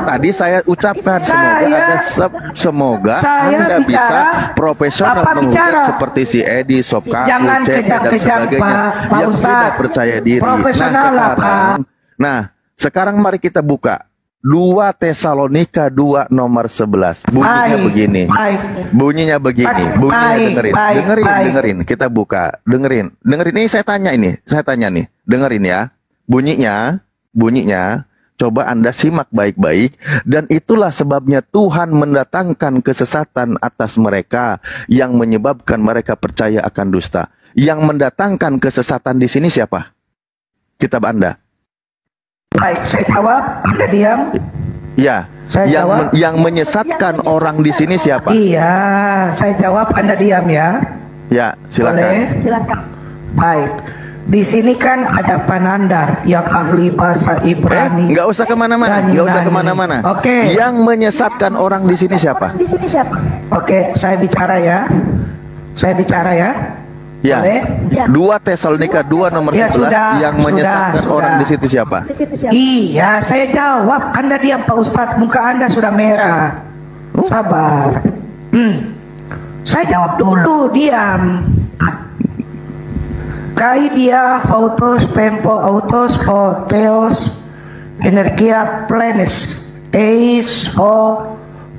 tadi saya ucapkan. Semoga Anda bisa profesional mengucap seperti si Edi, Sopkaku, Cece dan sebagainya yang sudah percaya diri. Nah, sekarang mari kita buka 2 Tesalonika 2 nomor 11. Bunyinya begini. Bunyinya begini. Dengerin. Kita buka. Dengerin. Ini saya tanya nih. Dengerin ya. Bunyinya. Coba Anda simak baik-baik. Dan itulah sebabnya Tuhan mendatangkan kesesatan atas mereka yang menyebabkan mereka percaya akan dusta. Yang mendatangkan kesesatan di sini siapa? Kitab Anda. Baik, saya jawab. Anda diam. Ya. Yang menyesatkan orang di sini siapa? Iya, saya jawab. Anda diam ya. Ya, silakan. Boleh? Silakan. Baik. Di sini kan ada Panandar yang ahli bahasa Ibrani. Nggak usah kemana-mana. Oke. Yang menyesatkan orang di sini siapa? Oke, saya bicara ya. Ya. Boleh? 2 Tesalonika 2 nomor 11 yang menyesatkan orang di situ siapa? Iya, saya jawab. Anda diam Pak Ustadz, muka Anda sudah merah. Sabar. Saya jawab dulu, diam. Kai dia autos pempo autos o theos energia plenes eis o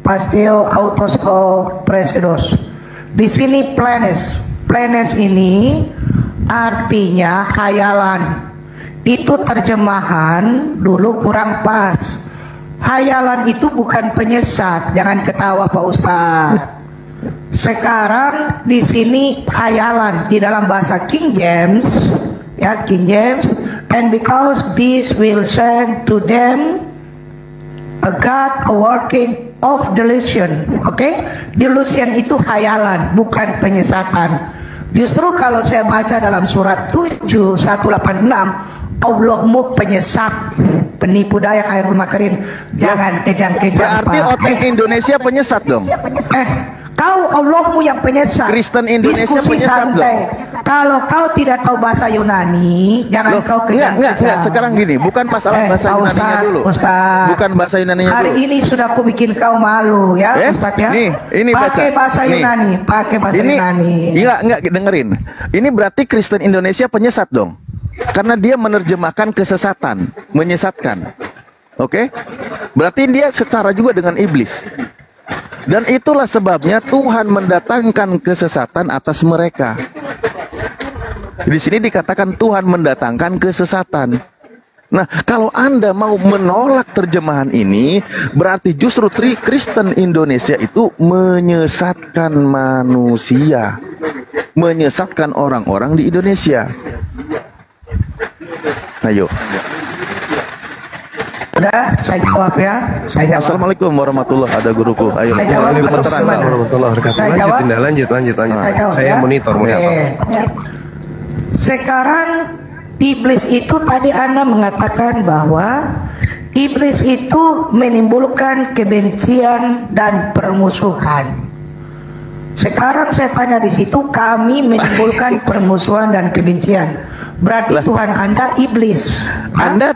pasteo autos o presidos. Di sini plenes ini artinya khayalan. Itu terjemahan dulu kurang pas. Khayalan itu bukan penyesat. Jangan ketawa Pak Ustadz. Sekarang di sini khayalan di dalam bahasa King James, and because this will send to them a God a working of delusion. Delusion itu khayalan, bukan penyesatan. Justru kalau saya baca dalam surat 7:186, Allahmu penyesat, penipu daya, khairul makirin. Jangan kejang-kejang. Berarti otak Indonesia penyesat dong. Kau Allahmu yang penyesat. Kristen Indonesia diskusi penyesat santai. Kalau kau tidak tahu bahasa Yunani, jangan kau enggak. Sekarang gini, bukan masalah bahasa Yunaninya dulu. Bukan bahasa Yunaninya dulu. Hari ini sudah aku bikin kau malu ya, Ustaz ya. Ini pakai bahasa Yunani, Yunani. Enggak dengerin. Ini berarti Kristen Indonesia penyesat dong. Karena dia menerjemahkan kesesatan, menyesatkan. Oke? Berarti dia setara juga dengan iblis. Dan itulah sebabnya Tuhan mendatangkan kesesatan atas mereka. Di sini dikatakan Tuhan mendatangkan kesesatan. Nah, kalau Anda mau menolak terjemahan ini, berarti justru Kristen Indonesia itu menyesatkan manusia, menyesatkan orang-orang di Indonesia. Ayo. Udah, saya jawab ya. Assalamualaikum warahmatullahi wabarakatuh. Ada guruku. Ayo. Waalaikumsalam warahmatullahi wabarakatuh. Lanjut. Saya monitor. Sekarang iblis itu tadi Anda mengatakan bahwa iblis itu menimbulkan kebencian dan permusuhan. Sekarang saya tanya di situ, kami menimbulkan permusuhan dan kebencian. Berarti Tuhan Anda iblis. Anda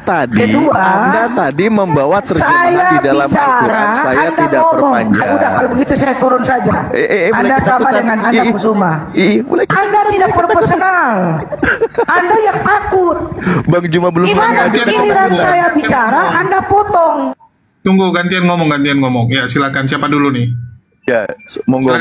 tadi membawa terjemahan di dalam Al-Quran. Saya tidak perpanjang. Udah, kalau begitu saya turun saja. Anda sama dengan Anda Kusuma. Anda tidak proporsional. Anda yang takut. Bang Juma belum giliran saya bicara, Anda potong. Tunggu, gantian ngomong. Ya, silakan. Siapa dulu nih? Ya, monggo.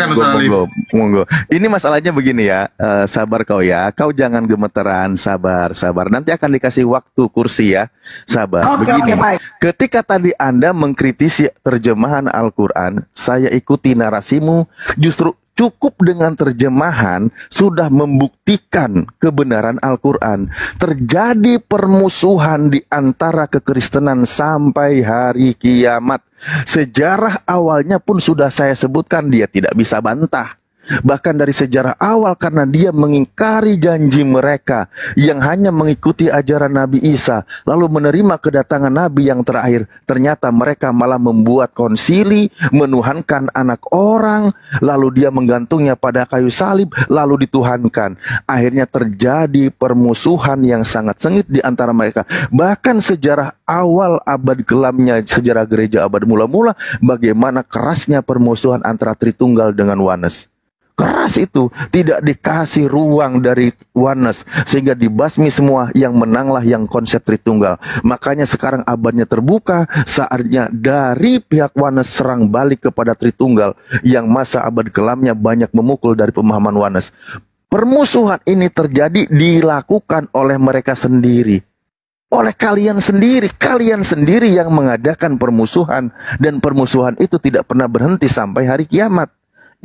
Ini masalahnya begini ya, sabar kau ya, kau jangan gemeteran, sabar. Nanti akan dikasih waktu kursi ya, sabar. Begini, ketika tadi Anda mengkritisi terjemahan Al-Quran, saya ikuti narasimu, justru cukup dengan terjemahan sudah membuktikan kebenaran Al-Quran. Terjadi permusuhan di antara kekristenan sampai hari kiamat. Sejarah awalnya pun sudah saya sebutkan, dia tidak bisa bantah. bahkan dari sejarah awal, karena dia mengingkari janji mereka yang hanya mengikuti ajaran Nabi Isa, lalu menerima kedatangan Nabi yang terakhir. Ternyata mereka malah membuat konsili, menuhankan anak orang, lalu dia menggantungnya pada kayu salib, lalu dituhankan. Akhirnya terjadi permusuhan yang sangat sengit di antara mereka. Bahkan sejarah awal abad kelamnya, sejarah gereja abad mula-mula, bagaimana kerasnya permusuhan antara Tritunggal dengan Oneness. Keras itu, tidak dikasih ruang dari Oneness, sehingga dibasmi semua. Yang menanglah yang konsep Tritunggal. Makanya sekarang abadnya terbuka, saatnya dari pihak Oneness serang balik kepada Tritunggal, yang masa abad kelamnya banyak memukul dari pemahaman Oneness. Permusuhan ini terjadi dilakukan oleh mereka sendiri. Oleh kalian sendiri yang mengadakan permusuhan, dan permusuhan itu tidak pernah berhenti sampai hari kiamat.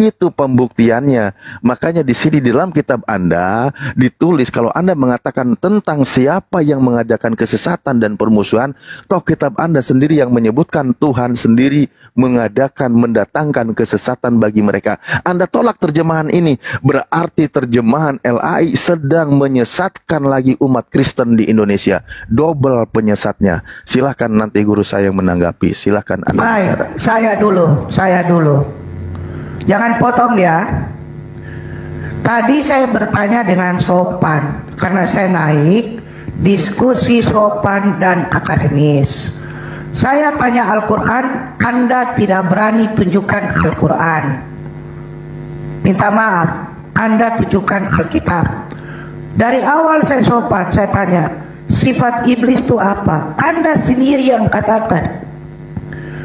Itu pembuktiannya. Makanya di sini dalam kitab Anda ditulis, kalau Anda mengatakan tentang siapa yang mengadakan kesesatan dan permusuhan, toh kitab Anda sendiri yang menyebutkan Tuhan sendiri mendatangkan kesesatan bagi mereka. Anda tolak terjemahan ini, berarti terjemahan LAI sedang menyesatkan lagi umat Kristen di Indonesia. Double penyesatnya. Silahkan nanti guru saya yang menanggapi. Silahkan Anda. Baik, saya dulu. Jangan potong ya. Tadi saya bertanya dengan sopan, karena saya naik diskusi sopan dan akademis. Saya tanya Al-Quran, Anda tidak berani tunjukkan Al-Quran. Minta maaf, Anda tunjukkan Alkitab. Dari awal saya sopan, saya tanya, sifat iblis itu apa? Anda sendiri yang katakan,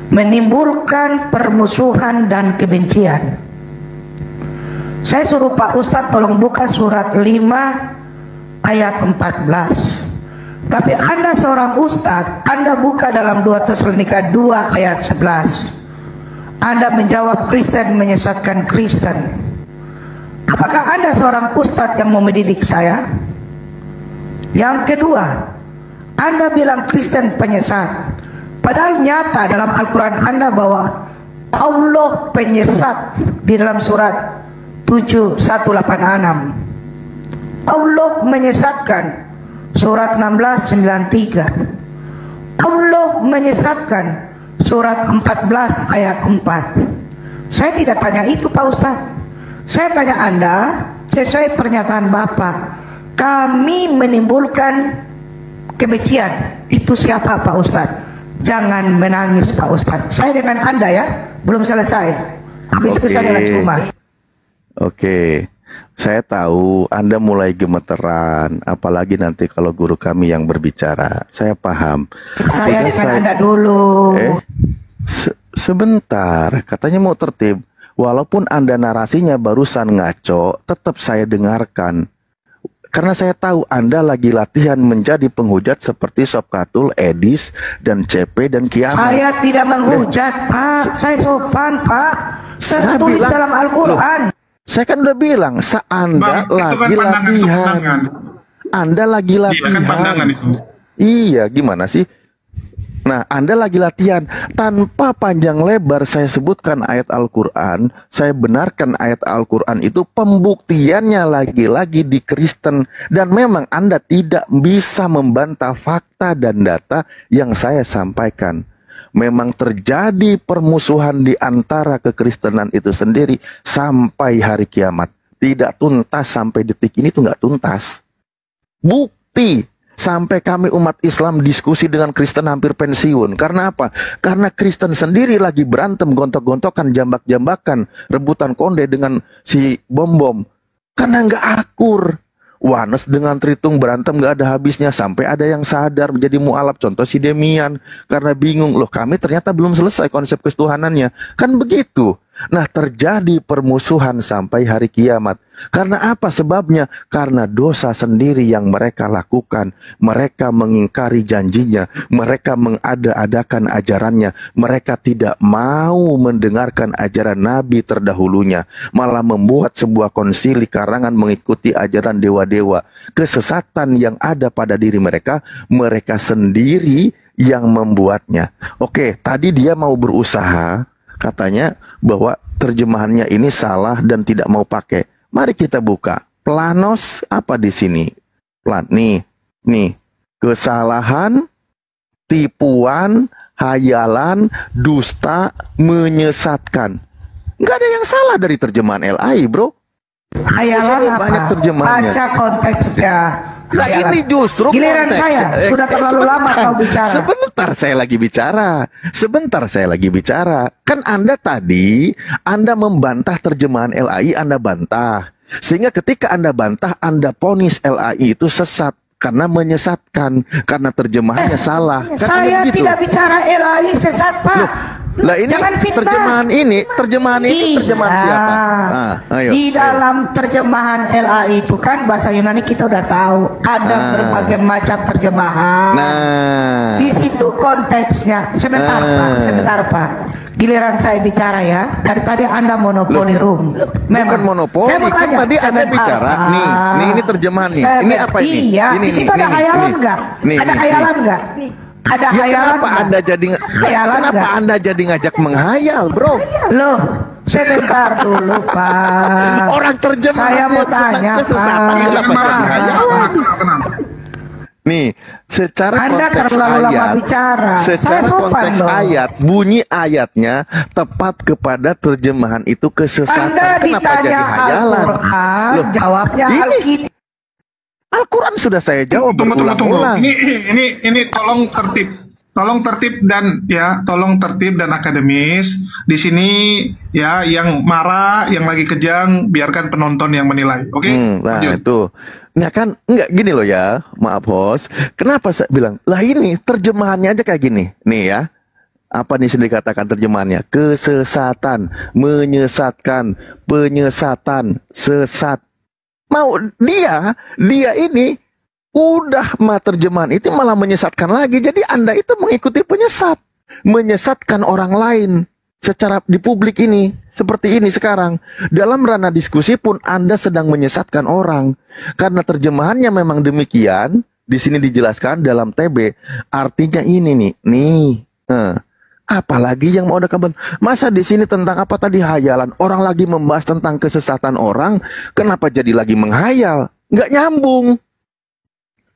menimbulkan permusuhan dan kebencian. Saya suruh Pak Ustadz tolong buka surat 5 ayat 14. Tapi Anda seorang Ustadz, Anda buka dalam 2 Tesalonika 2 ayat 11. Anda menjawab Kristen menyesatkan Kristen. Apakah Anda seorang Ustadz yang mau mendidik saya? Yang kedua, Anda bilang Kristen penyesat, padahal nyata dalam Al-Quran Anda bahwa Allah penyesat di dalam surat 7186. Allah menyesatkan surat 1693. Allah menyesatkan surat 14 ayat 4. Saya tidak tanya itu Pak Ustadz. Saya tanya Anda sesuai pernyataan Bapak, kami menimbulkan kebencian. Itu siapa Pak Ustadz? Jangan menangis Pak Ustadz. Saya dengan Anda ya, belum selesai. Habis itu saya dengan cuma. Oke, saya tahu Anda mulai gemeteran, apalagi nanti kalau guru kami yang berbicara. Saya paham. Saya dengan Anda dulu. Sebentar, katanya mau tertib. Walaupun Anda narasinya barusan ngaco, tetap saya dengarkan. Karena saya tahu Anda lagi latihan menjadi penghujat seperti Sopkatul, Edis, dan CP, dan Kiamat. Saya tidak menghujat, Pak. Saya sopan, Pak. Tertulis dalam Al-Quran. Saya kan udah bilang, Anda lagi latihan. Anda lagi latihan. Iya, gimana sih? Nah, Anda lagi latihan. Tanpa panjang lebar saya sebutkan ayat Al-Quran, saya benarkan ayat Al-Quran itu pembuktiannya lagi-lagi di Kristen. Dan memang Anda tidak bisa membantah fakta dan data yang saya sampaikan. Memang terjadi permusuhan di antara kekristenan itu sendiri sampai hari kiamat. Tidak tuntas sampai detik ini, itu nggak tuntas. Bukti. Sampai kami umat Islam diskusi dengan Kristen hampir pensiun. Karena apa? Karena Kristen sendiri lagi berantem, gontok-gontokan, jambak-jambakan, rebutan konde dengan si bom-bom. Karena nggak akur. Oneness dengan Tritung berantem nggak ada habisnya. Sampai ada yang sadar menjadi mualaf. Contoh si Demian. Karena bingung. Loh, kami ternyata belum selesai konsep ketuhanannya. Kan begitu. Nah, terjadi permusuhan sampai hari kiamat. Karena apa sebabnya? Karena dosa sendiri yang mereka lakukan. Mereka mengingkari janjinya. Mereka mengada-adakan ajarannya. Mereka tidak mau mendengarkan ajaran Nabi terdahulunya. Malah membuat sebuah konsili karangan mengikuti ajaran dewa-dewa. Kesesatan yang ada pada diri mereka, mereka sendiri yang membuatnya. Oke, tadi dia mau berusaha, katanya bahwa terjemahannya ini salah dan tidak mau pakai. Mari kita buka. Planos apa di sini? Nih, kesalahan, tipuan, hayalan, dusta, menyesatkan. Nggak ada yang salah dari terjemahan LAI, bro. Hayalan apa? Banyak terjemahannya. Baca konteksnya. Nah, ini justru giliran konteks. saya sudah terlalu lama kau bicara. Sebentar saya lagi bicara. Kan Anda membantah terjemahan LAI, Anda bantah. Sehingga ketika Anda bantah, Anda ponis LAI itu sesat karena menyesatkan, karena terjemahannya salah. Saya tidak bicara LAI sesat, Pak. Lah ini terjemahan ini terjemahan siapa? Ayo. Di dalam terjemahan LAI itu kan bahasa Yunani kita udah tahu ada berbagai macam terjemahan. Nah, di situ konteksnya. Sebentar Pak. Giliran saya bicara ya. Dari tadi Anda monopoli room. Bukan monopoli. Saya mau Kan tanya, tadi Anda bicara. Nih ini terjemahan nih. Ini apa ini? Iya. Di situ ada khayalan nggak? Ada khayalan nggak? Ada khayalan kenapa Anda jadi Anda jadi ngajak menghayal, bro? Loh, sebentar dulu, Pak. Orang terjemah saya mau tanya, Nih, secara Anda konteks terlalu lama ayat, bicara. secara konteks ayat, bunyi ayatnya tepat kepada terjemahan itu kesesatan. Anda Kenapa jadi ditanya hayalan? Al-Quran, jawabnya Alkitab. Al-Quran sudah saya jawab berulang-ulang. Ini tolong tertib dan akademis. Di sini ya, yang marah, yang lagi kejang, biarkan penonton yang menilai. Oke? Nah, itu. Nah kan, enggak gini loh ya, maaf host. Kenapa saya bilang, lah ini terjemahannya aja kayak gini. Nih ya, apa nih sendiri katakan terjemahannya? Kesesatan, menyesatkan, penyesatan, sesat. Mau dia ini udah terjemahan itu malah menyesatkan lagi. Jadi Anda itu mengikuti penyesat, menyesatkan orang lain secara di publik ini. Seperti ini sekarang. Dalam ranah diskusi pun Anda sedang menyesatkan orang. Karena terjemahannya memang demikian. Di sini dijelaskan dalam TB. Artinya ini nih. Apalagi yang mau ada kabar? Masa di sini tentang apa tadi hayalan? Orang lagi membahas tentang kesesatan orang, kenapa jadi lagi menghayal? Nggak nyambung.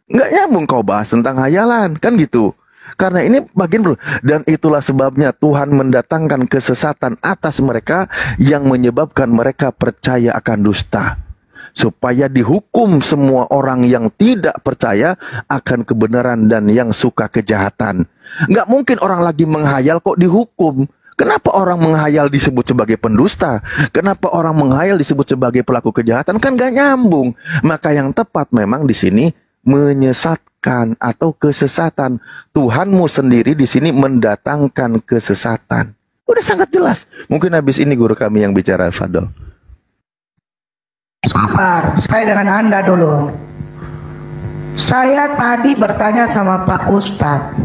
Nggak nyambung kau bahas tentang hayalan, kan gitu. Karena ini bagian dulu. Dan itulah sebabnya Tuhan mendatangkan kesesatan atas mereka yang menyebabkan mereka percaya akan dusta. Supaya dihukum semua orang yang tidak percaya akan kebenaran dan yang suka kejahatan. Nggak mungkin orang lagi menghayal kok dihukum. Kenapa orang menghayal disebut sebagai pendusta? Kenapa orang menghayal disebut sebagai pelaku kejahatan? Kan nggak nyambung. Maka yang tepat memang di sini menyesatkan atau kesesatan. Tuhanmu sendiri di sini mendatangkan kesesatan. Udah sangat jelas. Mungkin habis ini guru kami yang bicara, Fadol. Sabar, saya dengan Anda dulu. Saya tadi bertanya sama Pak Ustadz.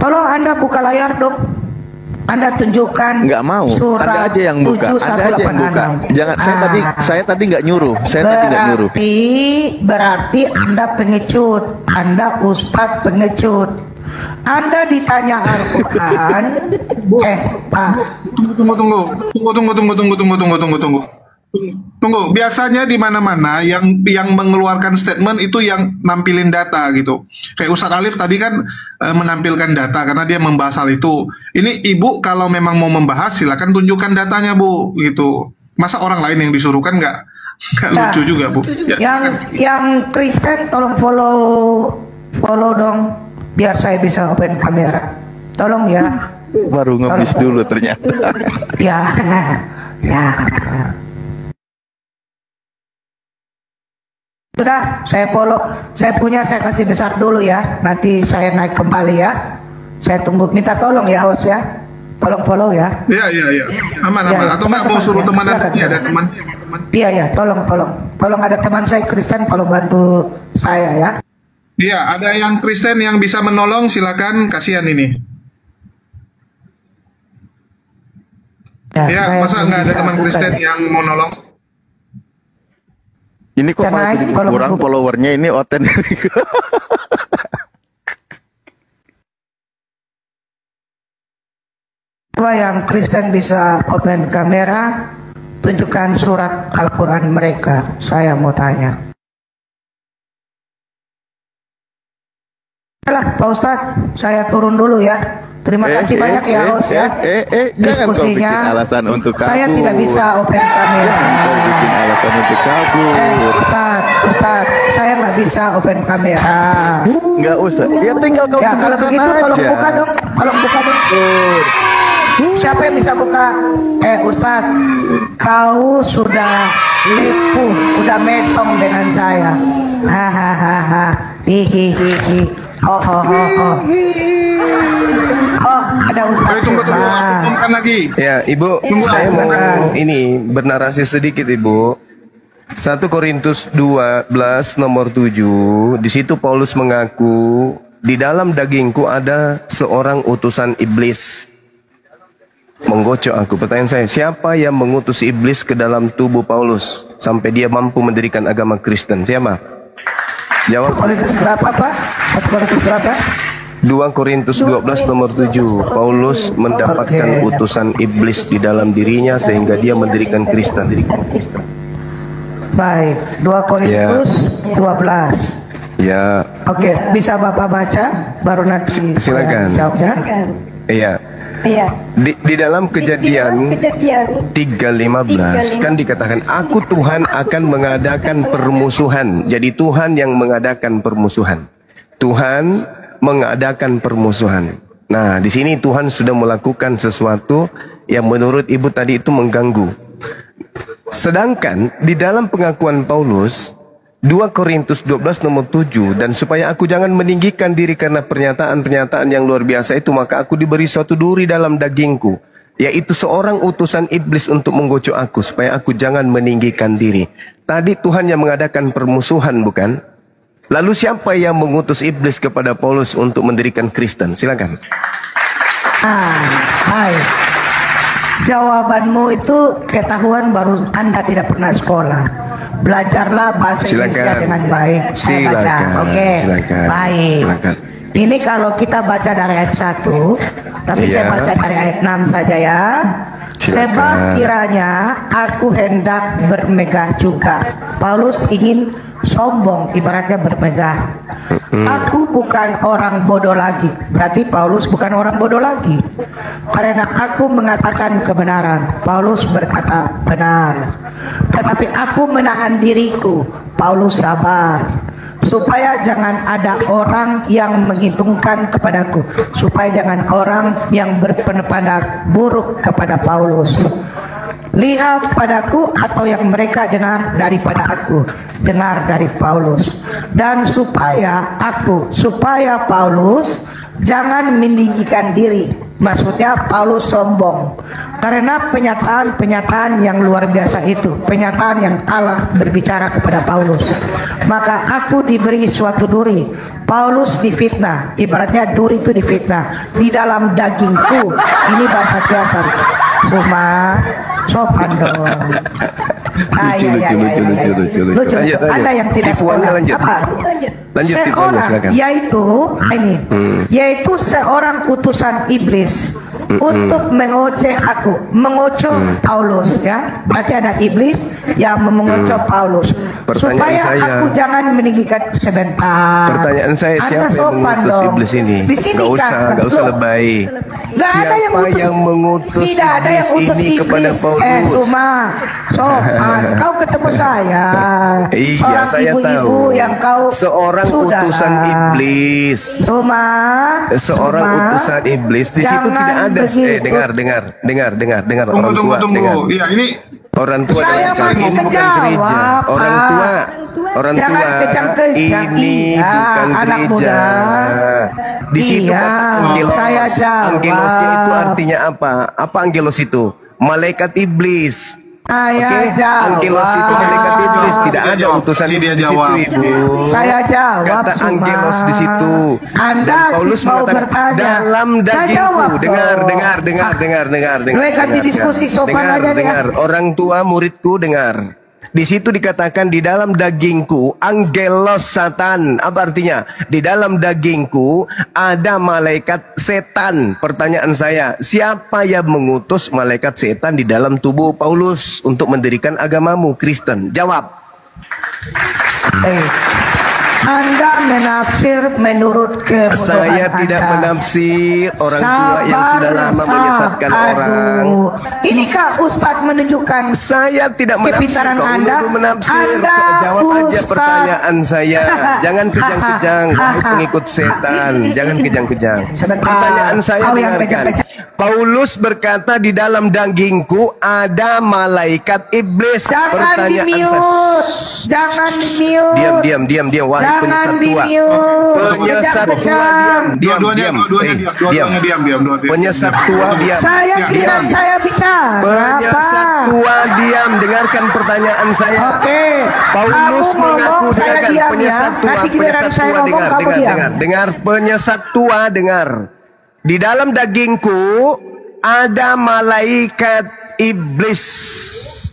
Tolong Anda buka layar dong. Anda tunjukkan. Nggak mau. Surat Anda aja yang buka. Anda aja yang buka. Jangan. Saya tadi nggak nyuruh. Berarti Anda pengecut. Anda Ustadz pengecut. Anda ditanya Al-Quran. Pak. Tunggu. Biasanya di mana-mana yang mengeluarkan statement itu yang nampilin data gitu. Kayak Ustadz Alif tadi kan menampilkan data karena dia membahas hal itu. Ini Ibu kalau memang mau membahas silakan tunjukkan datanya, Bu, gitu. Masa orang lain yang disuruh kan nggak lucu juga, Bu. Ya, yang Kristen tolong follow dong biar saya bisa open kamera. Tolong ya. Baru ngebis dulu ternyata. Ya. Sudah, saya follow. Saya kasih besar dulu ya. Nanti saya naik kembali ya. Saya tunggu, minta tolong ya host ya. Tolong follow ya. Iya. Aman. Ya, atau nggak mau suruh teman nanti ada teman. Iya, tolong. Tolong ada teman saya Kristen, tolong bantu saya ya. Iya, ada yang Kristen yang bisa menolong, silakan, kasihan ini. Ya, masa nggak ada teman Kristen yang mau nolong? Ini kok malah jadi kurang followernya ini Oten. Coba yang Kristen bisa open kamera, tunjukkan surat Al-Quran mereka. Saya mau tanya. Pak Ustadz, saya turun dulu ya. Terima kasih banyak ya host ya. Jangan kau bikin Diskusinya. alasan untuk kabur. Saya tidak bisa open kamera. Jangan kau bikin alasan untuk kabur. Ustadz, saya nggak bisa open kamera. Nggak usah. Ya tinggal kau Ya kalau tunjukkan begitu tolong aja. buka dong. Tolong buka dong. Siapa yang bisa buka? Ustadz, kau sudah lipuh, udah metong dengan saya. Hahaha. Hihihihi. Oh, ada Ustadz. Tunggu, tunggukan lagi. Ya, Ibu, saya mau ini bernarasi sedikit, Ibu. 1 Korintus 12 nomor 7, di situ Paulus mengaku, di dalam dagingku ada seorang utusan iblis menggocok aku. Pertanyaan saya, siapa yang mengutus iblis ke dalam tubuh Paulus sampai dia mampu mendirikan agama Kristen? Siapa? Jawab. Korintus berapa Pak? 1 Korintus berapa? 2 Korintus 12 nomor 7, Paulus mendapatkan utusan iblis di dalam dirinya sehingga dia mendirikan Kristen. Baik, 2 Korintus 12. Ya, Oke, bisa Bapak baca baru nanti silakan. jawabnya. Iya. Iya. Di dalam Kejadian 3:15 kan dikatakan, aku Tuhan akan mengadakan permusuhan. Jadi Tuhan yang mengadakan permusuhan. Tuhan mengadakan permusuhan. Nah, di sini Tuhan sudah melakukan sesuatu yang menurut Ibu tadi itu mengganggu. Sedangkan di dalam pengakuan Paulus 2 Korintus 12 nomor 7, dan supaya aku jangan meninggikan diri karena pernyataan-pernyataan yang luar biasa itu, maka aku diberi suatu duri dalam dagingku, yaitu seorang utusan iblis untuk menggocok aku, supaya aku jangan meninggikan diri. Tadi Tuhan yang mengadakan permusuhan, bukan? Lalu siapa yang mengutus iblis kepada Paulus untuk mendirikan Kristen? Silakan. Hai. Jawabanmu itu ketahuan baru Anda tidak pernah sekolah. Belajarlah bahasa Indonesia dengan baik. Saya baca. Oke. Baik. Silakan. Ini kalau kita baca dari ayat 1, tapi saya baca dari ayat 6 saja ya. Sebab kiranya aku hendak bermegah juga. Paulus ingin sombong, ibaratnya bermegah. Aku bukan orang bodoh lagi. Berarti Paulus bukan orang bodoh lagi. Karena aku mengatakan kebenaran. Paulus berkata benar. Tetapi aku menahan diriku. Paulus sabar. Supaya jangan ada orang yang menghitungkan kepadaku. Supaya jangan orang yang berpendapat buruk kepada Paulus. Lihat padaku atau yang mereka dengar daripada aku, dengar dari Paulus. Dan supaya Paulus jangan meninggikan diri. Maksudnya Paulus sombong. Karena pernyataan yang luar biasa itu, pernyataan yang Allah berbicara kepada Paulus. Maka aku diberi suatu duri. Paulus difitnah, ibaratnya duri itu difitnah di dalam dagingku. Ini bahasa biasa. Cuma sopan dong. Lucu. Ada yang tidak sekolah. Apa? Seorang, yaitu seorang utusan iblis untuk mengoceh aku, mengocok Paulus, ya. Berarti ada iblis yang mengocok Paulus. Supaya aku jangan meninggikan sebentar. Pertanyaan saya, siapa yang mengutus iblis ini? Gak usah lebay. Siapa yang mengutus iblis ini kepada Paulus? Kau ketemu saya. Iya, saya tahu. Yang kau seorang utusan iblis. Seorang utusan iblis. Di situ tidak ada. Dengar. Tunggu. Iya, ini orang tua. Saya masih menjawab. Orang tua ini bukan gereja. Di situ angelos. Angelosnya itu artinya apa? Apa angelos itu? Malaikat iblis. Angelos itu malaikat iblis, tidak ada utusan di situ, Ibu. Saya jawab. Kata angelos di situ. Anda Paulus mau mengatakan bertanya. dalam dagingku. Dengar. Mereka di diskusi sopan aja dengar. Orang tua muridku dengar. Di situ dikatakan di dalam dagingku angelos satan. Apa artinya? Di dalam dagingku ada malaikat setan. Pertanyaan saya, siapa yang mengutus malaikat setan di dalam tubuh Paulus untuk mendirikan agamamu Kristen? Jawab. Anda menafsir menurut kemudahan Saya tidak Anda. menafsir, orang tua yang sudah lama menyesatkan orang. Inikah Ustadz menunjukkan Saya tidak menafsir, kepintaran kok Anda? menuduh menafsir. Anda Jawab aja Ustadz. pertanyaan saya. Jangan kejang-kejang, kamu pengikut setan. Jangan kejang-kejang. Pertanyaan saya Kau yang dengarkan. kejang-kejang. Paulus berkata di dalam dagingku ada malaikat iblis. Jangan Pertanyaan saya. di-mute. Jangan di-mute. Diam. Wahai Jangan penyesat tua. di-mute. Penyesat tua Kejang-kejang. diam. Dua-duanya diam. Penyesat tua diam. Saya giliran saya bicara. Penyesat Apa? tua diam. Dengarkan pertanyaan saya. Oke. Paulus Kamu mengaku, ngomong, saya dengarkan, diam penyesat ya. tua, Nanti giliran penyesat saya tua, ngomong, kamu diam. dengar, penyesat tua, dengar. Di dalam dagingku ada malaikat iblis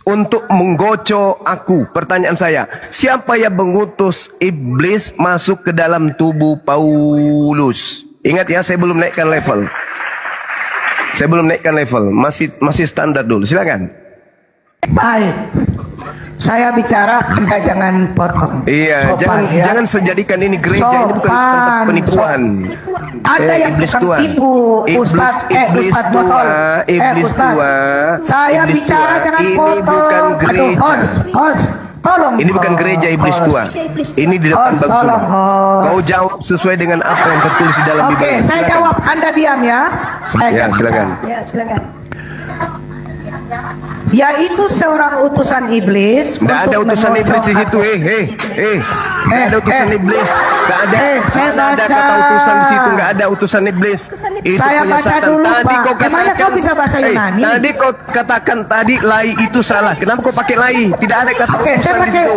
untuk menggocok aku. Pertanyaan saya, siapa yang mengutus iblis masuk ke dalam tubuh Paulus? Ingat ya, saya belum naikkan level. Masih standar dulu. Silakan. Baik. Saya bicara, Anda jangan potong. Iya, Sopan, ya. jangan sejadikan ini gereja, ini bukan tempat penipuan. Ada yang iblis tukang tua. tipu, Ustadz. Iblis Ustadz tua, botol. iblis Ustadz. tua. Saya iblis bicara, tua. jangan Ini potong. bukan Aduh, gereja. host, tolong. Ini bukan gereja iblis host. tua. Ini di depan Host, bab tolong, sunnah. host. Kau jawab sesuai dengan apa yang tertulis di dalam Oke, Bible. saya Silakan. jawab. Anda diam ya. Saya Ya, jawab. silakan. Ya, silakan. Yaitu seorang utusan iblis. Tidak ada untuk utusan iblis di mengocok situ. Tidak ada utusan iblis. Tidak ada. saya Tidak ada baca. kata utusan di situ. Tidak ada utusan iblis. Itu Saya baca penyesatan. dulu, Tadi Pak. kau Emangnya katakan. kau bisa bahasa Yunani? Tadi kau katakan tadi lai itu salah. Kenapa kau pakai lai? Tidak ada kata Oke, utusan di situ.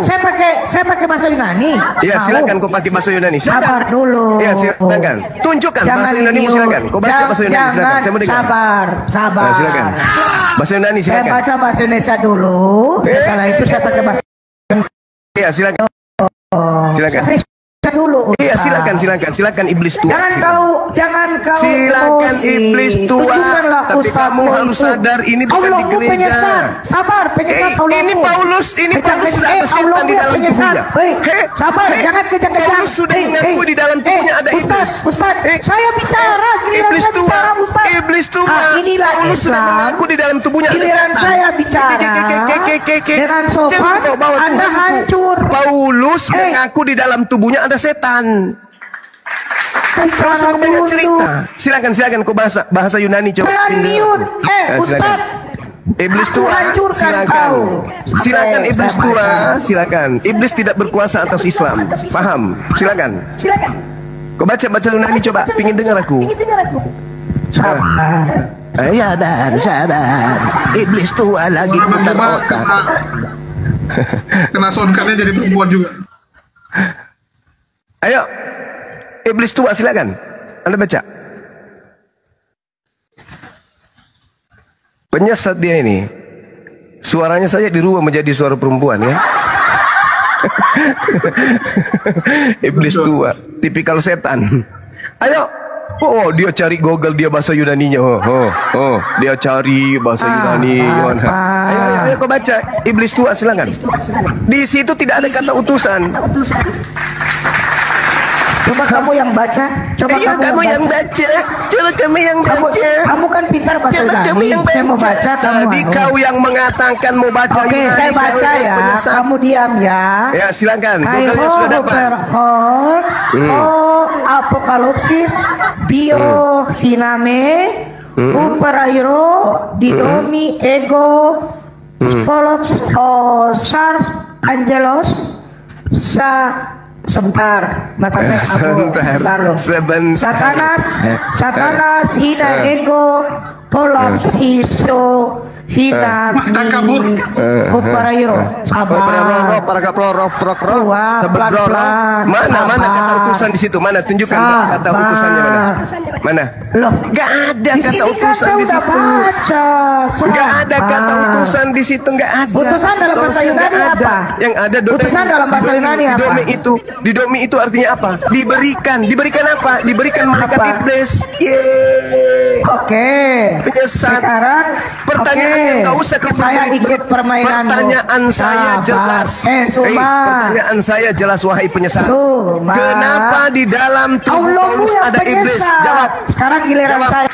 saya pakai bahasa Yunani. Ya, Mau? silakan kau pakai bahasa Yunani. Silakan. Sabar dulu. Ya, silakan. Tunjukkan Jangan bahasa Yunani. di-mute. Silakan. Kau baca bahasa Yunani. Silakan. Jangan, Saya mau dengar. sabar. Nah, silakan. Bahasa Yunani Saya silakan. baca bahasa Indonesia dulu. Setelah itu saya pakai bahasa Ya, silakan. Silakan. Indonesia dulu. Iya, Ustaz. silakan iblis tua. Jangan kau Silakan emosi. iblis tua. Tunjukkanlah Tapi Ustaz kamu harus itu. sadar ini bukan di Allahmu gereja. penyesat. Sabar, penyesat Allahmu. Ini Paulus sudah ada setan Allahmu di dalam penyesat. tubuhnya. Hei, sabar, jangan kejang-kejang. Paulus sudah mengaku di dalam tubuhnya ada iblis. Ustaz, saya bicara, giliran Iblis saya tua, bicara, Ustaz. iblis tua. Inilah Paulus sudah Islam. mengaku di dalam tubuhnya ada Giliran setan. saya bicara, dengan sopan, Jangan kau bawa Anda Tuhanku. hancur. Paulus mengaku di dalam tubuhnya ada setan. Kau Bicara banyak dulu. cerita. Silakan kau bahasa Yunani coba. Jangan mute. Silakan. Ustaz. Iblis Aku tua, hancurkan silakan. kau. Silakan Sampai iblis saya tua, baca. silakan. Iblis tidak berkuasa atas Islam. Paham? Silakan. Kau baca Yunani coba, pingin dengar aku. Sabar. Sabar. Iblis tua lagi putar otak. Kena soundcardnya jadi perempuan juga. Ayo, iblis tua silakan. Anda baca. Penyesat dia ini. Suaranya saja dirubah menjadi suara perempuan ya. Iblis tua, tipikal setan. Ayo. Oh, dia cari Google, dia bahasa Yunaninya. Dia cari bahasa Yunani. Ayo, kau baca. Iblis tua, silakan. Di situ tidak ada kata utusan. Coba kamu yang baca. Kamu yang baca. Coba kamu yang baca. Kamu kan pintar bahasa Coba kamu Yunani. yang Saya mau baca, kamu Tadi anu. kau yang mengatakan mau baca Oke, Yunani, saya baca kau yang ya. penyesat. Kamu diam ya. Ya, silakan. Kaiho Google-nya sudah dapat. Apokalipsis Dio Hiname Uperairo Didomi Ego Skolops Sars Angelos Sebentar, mata saya kabur. Sebentar. Satanas hina ego kolaps iso hina Takabur. Uparayiro. Sabar. Tua, pelan-pelan. Mana kata Sabar. utusan di situ? Mana tunjukkan kata Sabar. utusannya mana? Mana? Loh, Gak ada di kata sini kan utusan saya di udah situ. baca. Gak ada kata Sabar. utusan di situ, gak ada. Utusan dalam bahasa Seharusnya Yunani nggak ada. apa? Yang ada Utusan dalam bahasa Yunani apa? Didomi itu artinya apa? Diberikan apa? Diberikan malaikat Apa? iblis. Yeay. Oke. Penyesat. Sekarang Pertanyaannya oke. nggak usah kau Saya berbelit-belit. ikut permainan. Pertanyaan saya jelas. Suma. Pertanyaan saya jelas, wahai penyesat. Suma. Kenapa di dalam tubuh Allahmu Paulus yang ada iblis? penyesat. Jawab. Sekarang giliran Jawab. saya.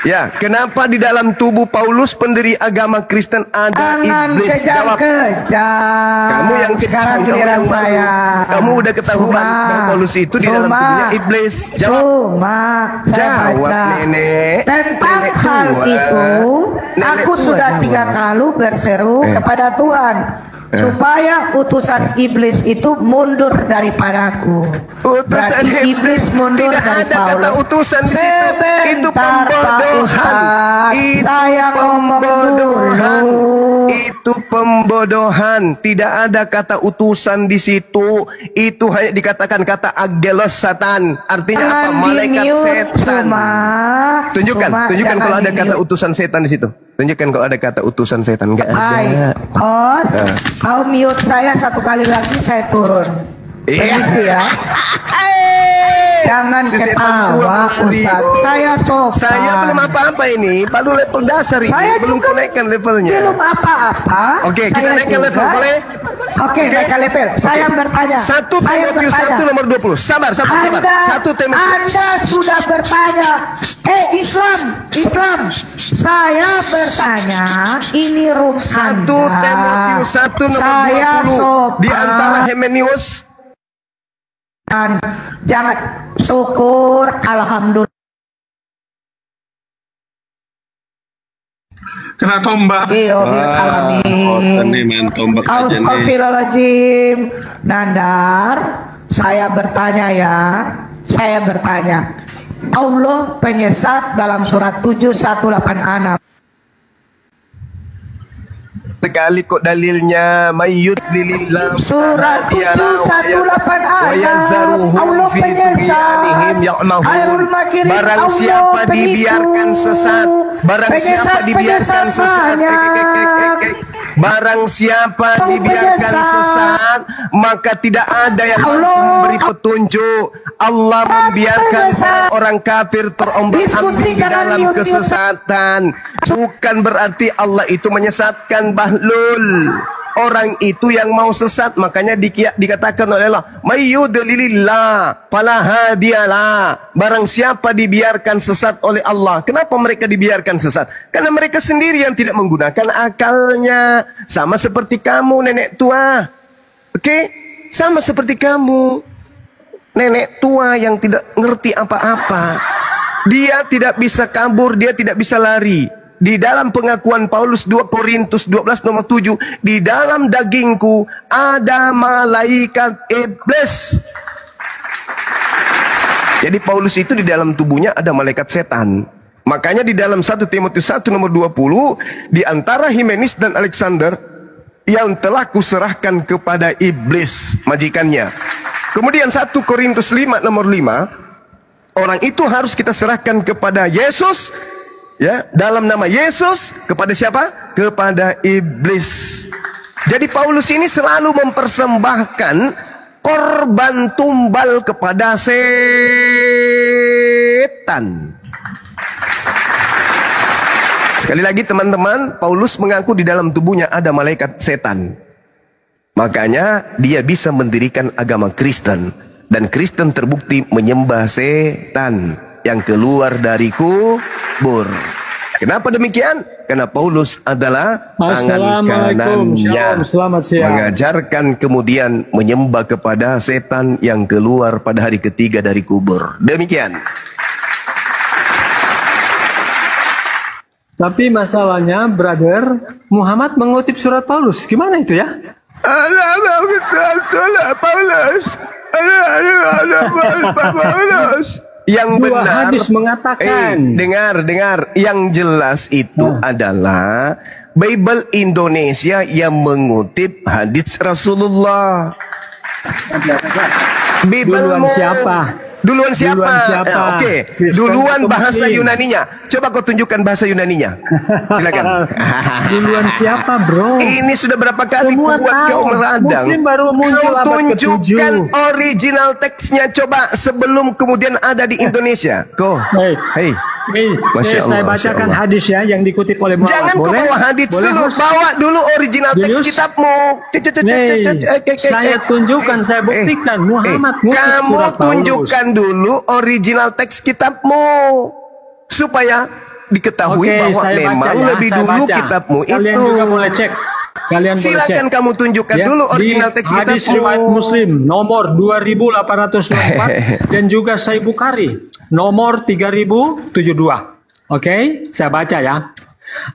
Ya, kenapa di dalam tubuh Paulus pendiri agama Kristen ada Jangan iblis? Jawab. kejam-kejam. Kamu yang kejam, Sekarang kamu giliran yang malu. saya. Kamu udah ketahuan bahwa Paulus itu di dalam tubuhnya iblis. Jawab. Saya Jawab, baca nenek. tentang Nenek hal tua. itu. Nenek Aku tua sudah jawab. 3 kali berseru kepada Tuhan supaya utusan iblis itu mundur daripadaku. Utusan Berarti iblis mundur tidak dari ada kata Paulus. utusan di situ. Itu Sebentar, Pak pembodohan. Ustaz. Itu Saya ngomong pembodohan. dulu. Itu pembodohan. Tidak ada kata utusan di situ. Itu hanya dikatakan kata angelos satan. Artinya apa? Jangan Malaikat di-mute, setan. Suma. Tunjukkan Jangan kalau ada kata di-mute. utusan setan di situ. Tunjukkan kalau ada kata utusan setan. Enggak Baik, ada. Os, kau mute saya 1 kali lagi saya turun. Iya. Permisi ya. Jangan Si setan ketawa, tua, Ustaz. Saya sopan. Saya belum apa-apa ini. Baru level dasar ini. Saya belum juga naikkan levelnya. Belum apa-apa. Oke, kita Saya naikkan juga- level, boleh? Oke, naikkan level. Saya bertanya. 1 Saya Timotius bertanya. 1 nomor 20. Sabar. 1 Timotius. Anda sudah bertanya. Islam. Saya bertanya. Ini room 1 Anda. Timotius 1 nomor Saya 20. sopan. Di antara Himenius. Jangan syukur, alhamdulillah. Kena tombak. Alamin. Ini main tombak aja nih. Astagfirullahaladzim. Nandar, saya bertanya ya. Saya bertanya. Allah penyesat dalam surat 718 Sekali kok dalilnya mayyut lilillah Surat 718 Allah penyesat. Khairul makirin Barang Allah siapa penipu. dibiarkan sesat, barang siapa dibiarkan sesat, barang siapa dibiarkan sesat, maka tidak ada yang memberi petunjuk. Allah membiarkan orang kafir terombang-ambing di dalam kesesatan. Bukan berarti Allah itu menyesatkan Bahlul. Orang itu yang mau sesat, makanya dikatakan oleh Allah, mayyudlilillah fala hadiyalah. Barang siapa dibiarkan sesat oleh Allah. Kenapa mereka dibiarkan sesat? Karena mereka sendiri yang tidak menggunakan akalnya. Sama seperti kamu, nenek tua. Oke? Sama seperti kamu, nenek tua yang tidak ngerti apa-apa. Dia tidak bisa kabur, dia tidak bisa lari. Di dalam pengakuan Paulus 2 Korintus 12 nomor 7, di dalam dagingku ada malaikat iblis. Jadi Paulus itu di dalam tubuhnya ada malaikat setan. Makanya di dalam 1 Timotius 1 nomor 20, di antara Himenis dan Alexander yang telah kuserahkan kepada iblis majikannya. Kemudian 1 Korintus 5 nomor 5, orang itu harus kita serahkan kepada Yesus. Ya, dalam nama Yesus kepada siapa? Kepada iblis. Jadi Paulus ini selalu mempersembahkan korban tumbal kepada setan. Sekali lagi teman-teman, Paulus mengaku di dalam tubuhnya ada malaikat setan. Makanya dia bisa mendirikan agama Kristen. Dan Kristen terbukti menyembah setan yang keluar dari kubur. Kenapa demikian? Karena Paulus adalah tangan Assalamualaikum. kanannya, Shalom, selamat siang. mengajarkan kemudian menyembah kepada setan yang keluar pada hari ketiga dari kubur. Demikian. Tapi masalahnya, brother, Muhammad mengutip surat Paulus. Gimana itu ya? Paulus. Yang Dua benar, hadis mengatakan. dengar. Yang jelas itu adalah Bible Indonesia yang mengutip hadis Rasulullah. Duluan siapa? Duluan siapa? Duluan siapa? Oke, Kristen duluan atau bahasa Muslim? Yunaninya. Coba kau tunjukkan bahasa Yunaninya. Silakan. Duluan siapa, bro? Ini sudah berapa kali Semua kubuat tahu. kau meradang. Muslim baru muncul Kau abad tunjukkan ke-7. original teksnya coba sebelum kemudian ada di Indonesia. Kau. Hey. Hey. Masya Saya Allah, Masya bacakan Allah. hadis ya yang dikutip oleh Muhammad. Jangan kau Boleh? bawa hadis Boleh, dulu, Mas? bawa dulu original teks Julius? kitabmu. Saya tunjukkan, saya buktikan Muhammad ngutip Kamu surat Paulus. tunjukkan dulu original teks kitabmu supaya diketahui Oke, bahwa saya memang baca ya, lebih saya dulu baca. kitabmu Kalian itu. juga boleh cek. Kalian boleh Silakan cek. kamu tunjukkan Ya, dulu original di teks hadis kitabmu. riwayat Muslim nomor 2824 dan juga Sahih Bukhari nomor 3072. Oke, saya baca ya.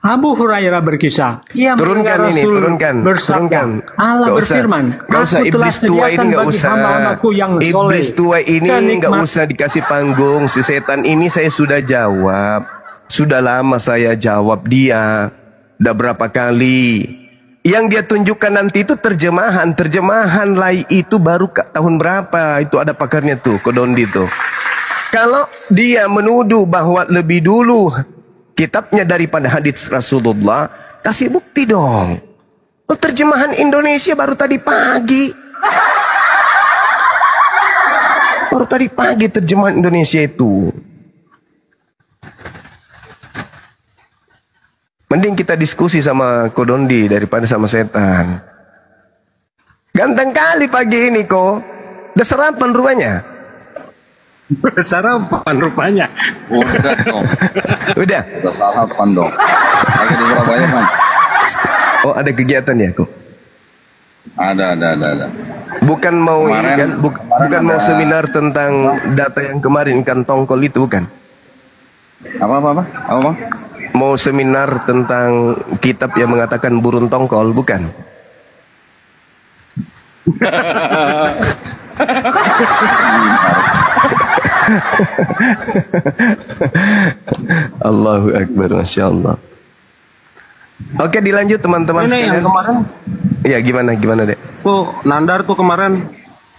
Abu Hurairah berkisah, ia mendengar Turunkan ini, Rasul turunkan. bersabda, Allah Nggak usah. berfirman, Nggak usah, Aku telah iblis tua ini sediakan nggak bagi usah. hamba-hambaku yang soleh Iblis tua ini nggak kenikmat- usah dikasih panggung. Si setan ini saya sudah jawab. Sudah lama saya jawab dia. Udah berapa kali. Yang dia tunjukkan nanti itu terjemahan. Terjemahan lai itu baru tahun berapa. Itu ada pakarnya tuh, Kodondi tuh. Kalau dia menuduh bahwa lebih dulu kitabnya daripada hadits Rasulullah, kasih bukti dong. Oh, terjemahan Indonesia baru tadi pagi. Baru tadi pagi terjemahan Indonesia itu. Mending kita diskusi sama Kodondi daripada sama setan. Ganteng kali pagi ini kok. Udah sarapan rupanya. Sarapan rupanya. Udah dong. Udah. Udah sarapan dong. Lagi di Surabaya kan? Oh, ada kegiatan ya kok. Ada. Bukan mau ini Kemarin- kan, kemarin bukan mau ada- seminar tentang data yang kemarin kan tongkol itu bukan? Apa? Mau seminar tentang kitab yang mengatakan burun tongkol bukan? Allahu Akbar, Masya Allah. Oke, dilanjut teman-teman Ini yang sekalian. kemarin Ya gimana dek? tuh Nandar tuh kemarin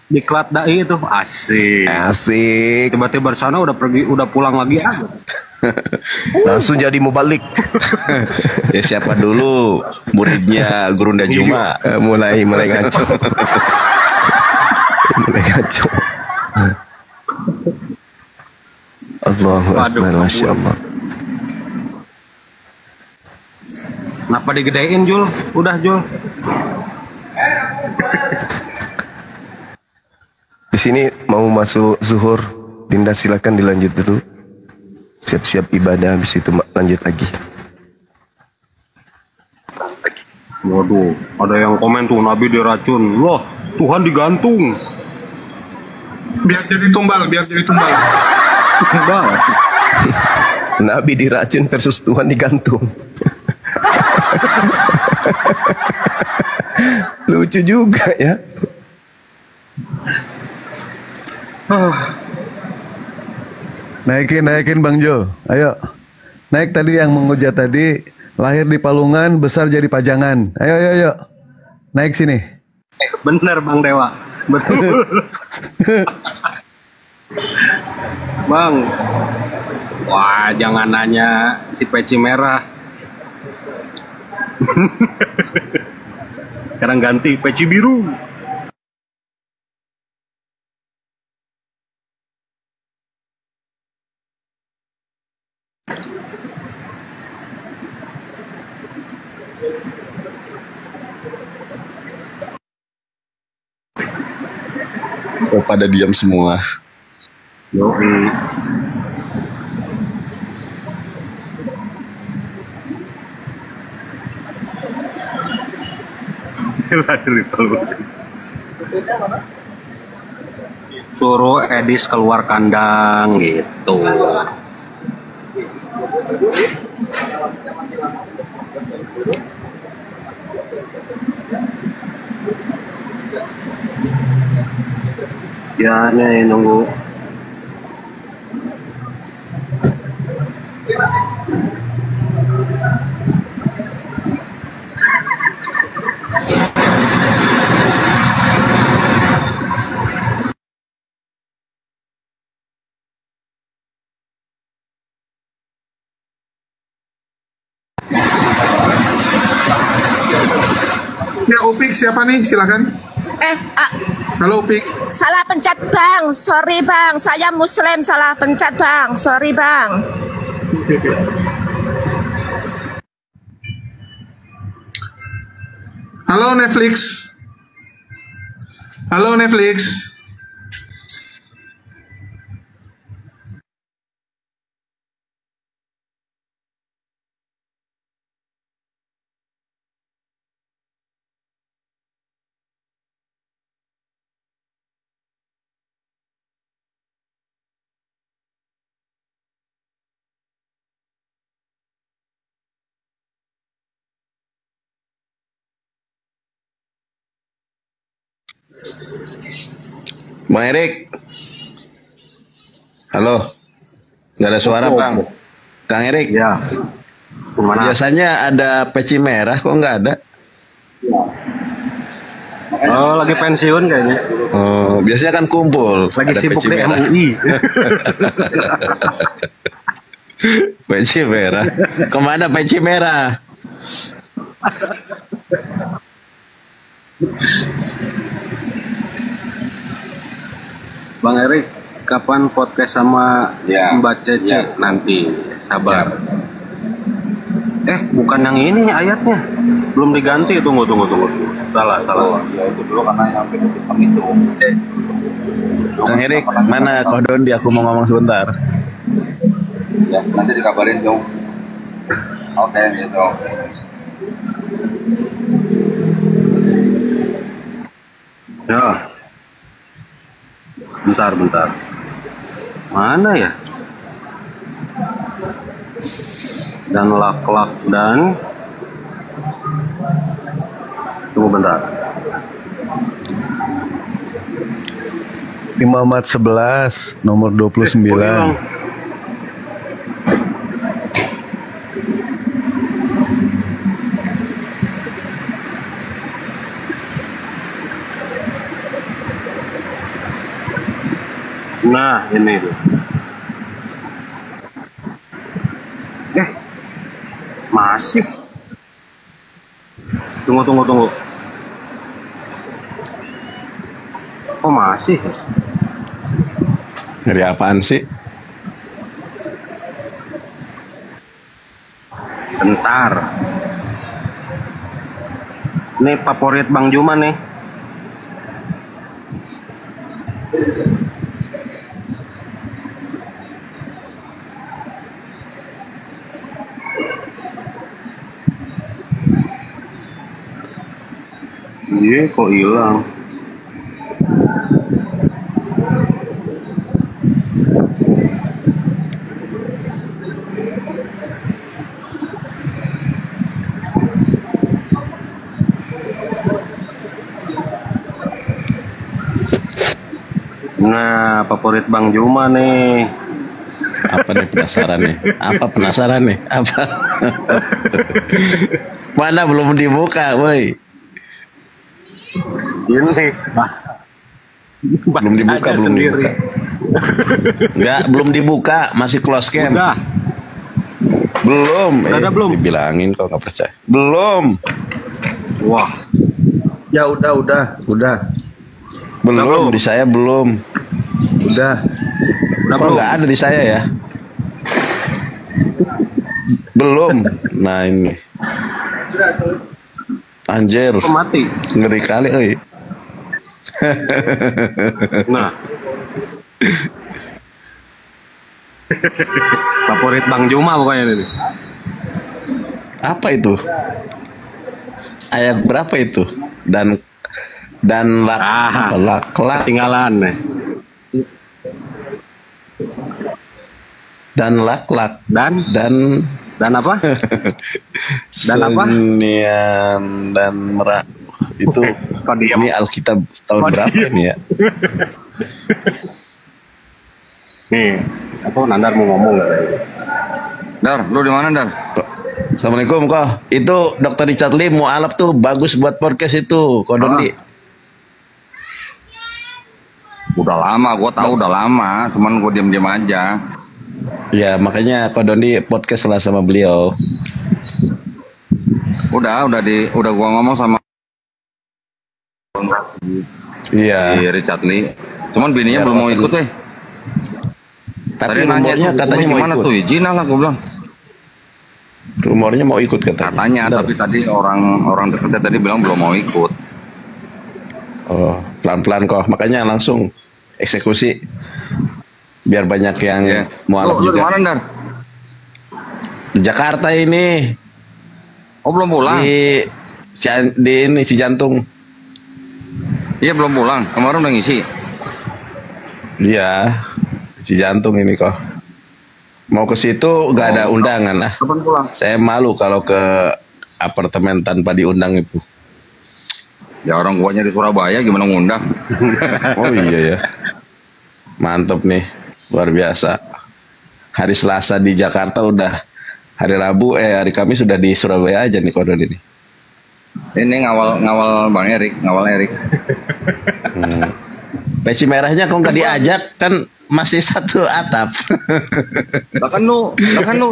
di Klat Dai itu asik. Asik. Tiba-tiba di sana udah pergi, udah pulang lagi aja. Langsung jadi mubalik. Ya siapa dulu muridnya Gurunda Juma? Mulai ngaco. Mulai ngaco. Allahu Akbar, Masya Allah. Kenapa digedein Jul? Udah Jul. Di sini mau masuk zuhur, Dinda silakan dilanjut dulu. Siap-siap ibadah, habis itu lanjut lagi. Waduh, ada yang komen tuh Nabi diracun. Loh, Tuhan digantung. Biar jadi tumbal. Bang. Nabi diracun versus Tuhan digantung. Lucu juga ya. Naikin Bang Jo. Ayo. Naik tadi yang menghujat tadi, lahir di Palungan, besar jadi Pajangan. Ayo. Naik sini. Bener Bang Dewa. Betul. Bang. Wah, jangan nanya si peci merah. Sekarang ganti peci biru. Oh, pada diam semua. Yoi. Suruh Edis keluar kandang gitu. Ya nih nunggu Ya Upik siapa nih? Silakan. Halo Upik. Salah pencet bang, sorry bang, saya muslim salah pencet bang, sorry bang. Halo Netflix. Halo Netflix. Bang Erik. Halo. Nggak ada suara, Bang. Kang Erik. Ya. Gimana? Biasanya ada peci merah, kok nggak ada? Oh, lagi pensiun kayaknya. Oh, biasanya kan kumpul. Lagi ada sibuk peci di merah. MUI. Peci merah. Kemana peci merah? Bang Erik, kapan podcast sama Mbak Cece? Nanti, sabar. Bukan yang ini ayatnya. Belum diganti, tunggu. Salah. Ya itu dulu karena yang penutupan itu. Kang Erik, mana Kodondi? Aku mau ngomong sebentar. Ya, nanti dikabarin dong. Oke, gitu. Ya. Bentar. Mana ya? Dan lak-lak dan tunggu bentar. Muhammad 11 nomor 29. Nah, ini tuh. Masih. Tunggu. Oh, masih. Dari apaan sih? Bentar. Ini favorit Bang Juma nih. Iya, kok hilang? Nah, favorit Bang Juma nih. Apa nih penasaran nih? Apa? Mana belum dibuka, woi? Ini belum dibuka. Enggak, belum dibuka, masih close cam. Udah. Belum. Belum. Dibilangin kok nggak percaya. Belum. Wah. Ya udah. Belum, di saya belum. Udah Kok nggak ada di saya ya? Belum. Nah ini. Anjir. Mati. Ngeri kali, oi. Nah. Favorit Bang Juma pokoknya ini. Apa itu? Ayat berapa itu? Dan lak ketinggalan nih. Dan lak dan apa? Dan apa? Senian dan merak itu. Ini Alkitab tahun berapa ini ya? Nih, aku Nandar mau ngomong. Dar, lu di mana, Dar? Assalamualaikum kok. Itu Dr. Richard Lee mualaf tuh bagus buat podcast itu, Kodondi. Udah lama, gua tahu udah lama, cuman gua diam-diam aja. Ya makanya Kodondi podcast lah sama beliau. Udah gua ngomong sama Iya. Di Richard Lee. Cuman bininya belum mau ikut Tapi Tadi nanya rumornya tuh, katanya mau gimana ikut. tuh? Izin lah gue bilang. Rumornya mau ikut katanya. Katanya, Benar. tapi tadi orang dekatnya tadi bilang belum mau ikut. Oh, pelan-pelan kok. Makanya langsung eksekusi. Biar banyak yang Iya. mualaf Lu di juga. mana, Dar? Di Jakarta ini. Oh, belum pulang? Di ini si Jantung. Iya, belum pulang. Kemarin udah ngisi. Iya. Si Jantung ini kok. Mau ke situ gak ada undangan lah. Kapan pulang? Saya malu kalau ke apartemen tanpa diundang itu. Ya orang guanya di Surabaya gimana ngundang? Oh iya ya. Mantap nih. Luar biasa. Hari Selasa di Jakarta udah. Hari Rabu, hari Kamis sudah di Surabaya aja nih kodon ini. Ini ngawal Bang Erik, ngawal Erik. Peci merahnya kok nggak diajak, kan masih satu atap. Bahkan lu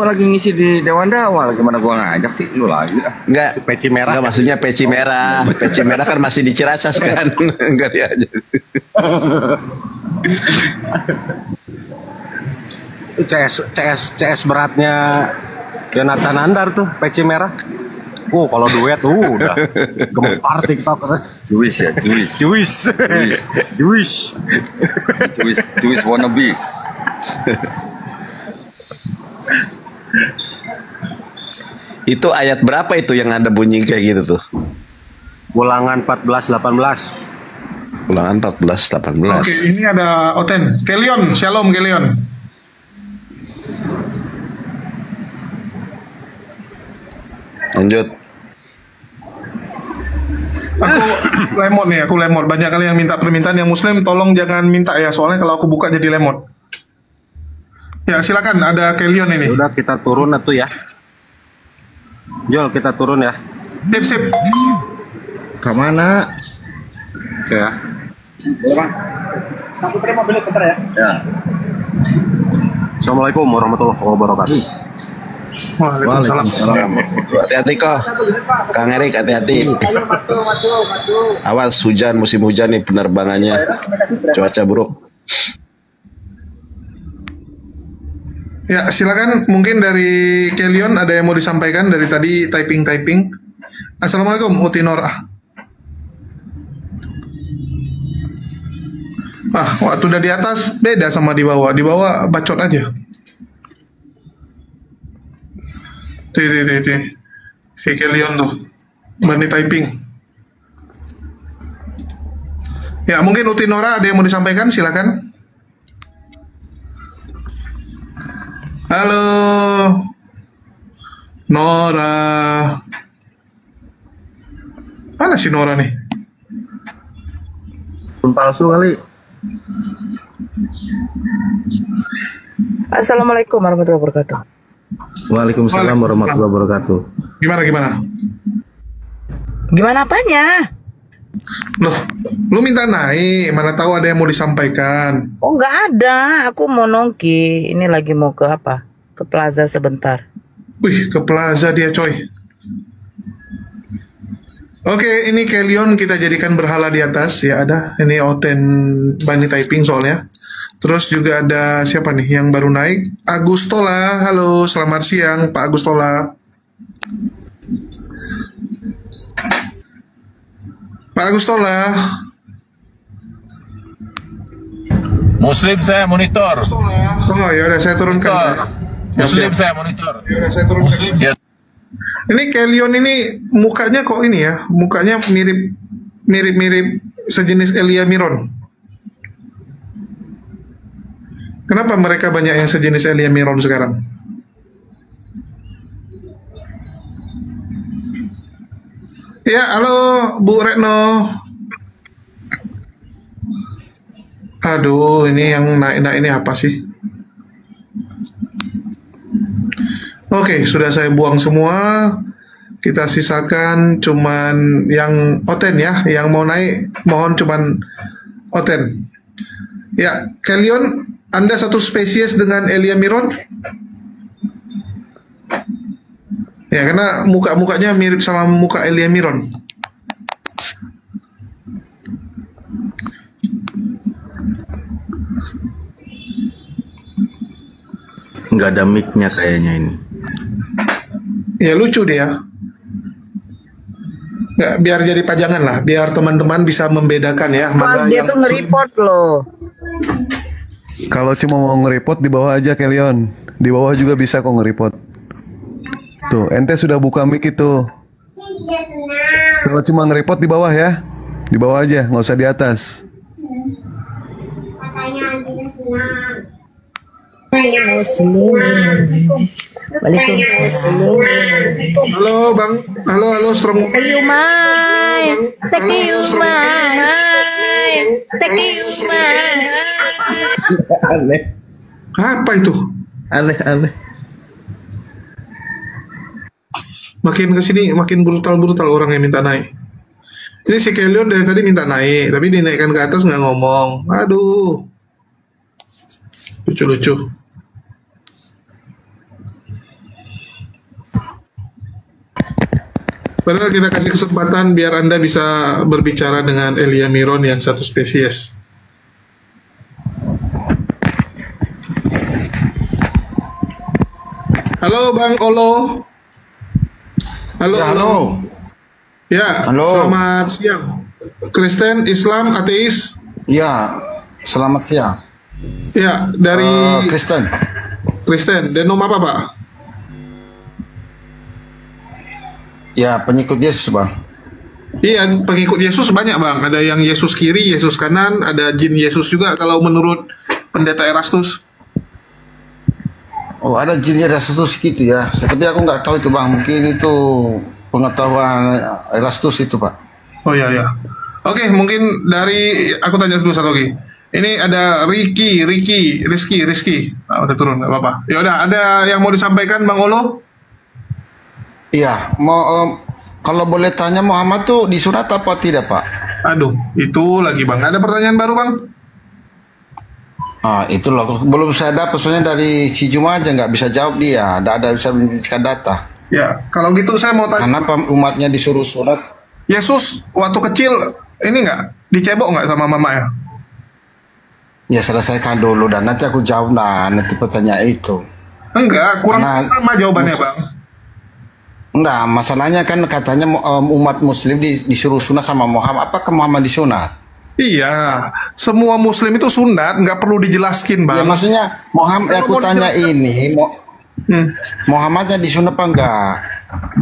lagi ngisi di Dewan Dawa, gimana gua ngajak sih lu lagi? Enggak, Peci merah. enggak, maksudnya peci merah. Peci merah kan masih di Ciracas kan. Enggak diajak. CS beratnya Jonathan Andar tuh, peci merah. Kalau duet udah gempar TikTok. Jewish ya, Jewish. Jewish wannabe. Itu ayat berapa itu yang ada bunyi kayak gitu tuh? Ulangan 14-18. Ulangan 14-18. Oke, ini ada Oten. Kelion, Shalom Kelion. Lanjut. Aku lemot. Banyak kali yang minta permintaan yang Muslim, tolong jangan minta ya, soalnya kalau aku buka jadi lemot. Ya silakan, ada Kelion ini. Udah kita turun atuh ya. Jol, kita turun ya. Sip. Ke mana? Ya. Aku terima mobil bentar ya. Ya. Assalamualaikum warahmatullahi wabarakatuh. Waalaikumsalam. Hati-hati kok. Kang Erik, hati-hati. Awas hujan, musim hujan nih penerbangannya. Cuaca buruk. Ya silakan, mungkin dari Kelion ada yang mau disampaikan dari tadi typing. Assalamualaikum Utinora. Waktu udah di atas beda sama di bawah. Di bawah bacot aja. Tuh. Si Kelion tuh berani typing. Ya mungkin Utinora ada yang mau disampaikan, silakan. Halo Nora. Mana si Nora nih? Pun palsu kali. Assalamualaikum warahmatullahi wabarakatuh. Waalaikumsalam warahmatullahi wabarakatuh. Gimana? Gimana apanya? Loh, lu minta naik, mana tahu ada yang mau disampaikan. Oh nggak ada, aku mau nongki. Ini lagi mau ke apa? Ke plaza sebentar. Wih, ke plaza dia coy. Oke, ini Kelion kita jadikan berhala di atas. Ya ada, ini Oten Bani Typing soalnya. Terus juga ada siapa nih yang baru naik? Agustola, halo, selamat siang Pak Agustola. Pak Agustola. Muslim saya monitor. Oh ya udah saya turunkan. Muslim saya monitor. Ya udah saya turunkan. Muslim. Ya. Ini Kelion ini mukanya kok ini ya? Mukanya mirip sejenis Elia Miron. Kenapa mereka banyak yang sejenis Elia Miron sekarang? Ya, halo Bu Retno. Aduh, ini yang naik ini apa sih? Oke, sudah saya buang semua. Kita sisakan cuman yang Oten ya, yang mau naik mohon cuman Oten. Ya, Kelion, Anda satu spesies dengan Elia Miron? Ya, karena mukanya mirip sama muka Elia Miron. nggak ada mic-nya kayaknya ini. Ya lucu dia. Nggak, biar jadi pajangan lah, biar teman-teman bisa membedakan ya. Mas, dia tuh nge-report loh. Kalau cuma mau nge-report di bawah aja Kelion. Di bawah juga bisa kok nge-report. Tuh, ente sudah buka mic itu. Kalau cuma nge-report di bawah ya. Di bawah aja, nggak usah di atas. Halo Bang, halo Strong. Aneh. Apa itu? Aneh. Makin kesini makin brutal orang yang minta naik. Ini si Kelion dari tadi minta naik, tapi dinaikkan ke atas nggak ngomong. Aduh, lucu. Padahal kita kasih kesempatan biar Anda bisa berbicara dengan Elia Miron yang satu spesies. Halo Bang Olo. Halo. Ya, halo. Ya, halo. Selamat siang. Kristen, Islam, ateis? Ya, selamat siang. Ya, dari Kristen. Dan nama apa Pak? Ya, pengikut Yesus Bang. Iya, pengikut Yesus banyak Bang. Ada yang Yesus kiri, Yesus kanan, ada jin Yesus juga kalau menurut Pendeta Erastus. Oh, ada jinnya Erastus gitu ya. Tapi aku nggak tahu itu Bang. Mungkin itu pengetahuan Erastus itu Pak. Oh ya. Oke, mungkin dari aku tanya dulu satu lagi. Ini ada Rizky. Nah, udah turun, nggak apa-apa. Ya udah, ada yang mau disampaikan Bang Olo? Iya, mau kalau boleh tanya Muhammad tuh disunat apa tidak Pak? Aduh, itu lagi Bang. Ada pertanyaan baru Bang? Itu loh, belum saya dapat soalnya dari si Juma aja nggak bisa jawab dia, ada bisa menunjukkan data. Ya, kalau gitu saya mau tanya. Kenapa umatnya disuruh sunat? Yesus waktu kecil ini nggak dicebok nggak sama mama ya? Ya selesaikan dulu dan nanti aku jawab nanti pertanyaan itu. Enggak, kurang sama jawabannya Bang. Enggak, masalahnya kan katanya umat Muslim disuruh sunat sama Muhammad. Apakah Muhammad disunat? Iya, semua Muslim itu sunat, nggak perlu dijelaskan Bang. Ya maksudnya Muhammad, aku tanya ini, Muhammadnya disunat apa enggak?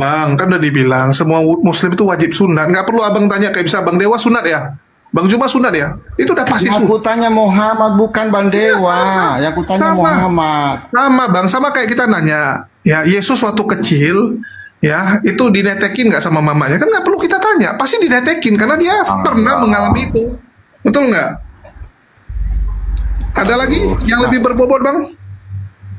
Bang, kan udah dibilang semua Muslim itu wajib sunat, nggak perlu abang tanya kayak bisa Bang Dewa sunat ya, Bang Juma sunat ya, itu udah pasti sunat. Aku tanya Muhammad bukan Bang Dewa, yang aku tanya Muhammad. Sama Bang, sama kayak kita nanya, ya Yesus waktu kecil, ya itu dinetekin nggak sama mamanya, kan nggak perlu kita tanya, pasti dinetekin karena dia pernah mengalami itu, betul nggak? Ada lagi yang lebih berbobot Bang?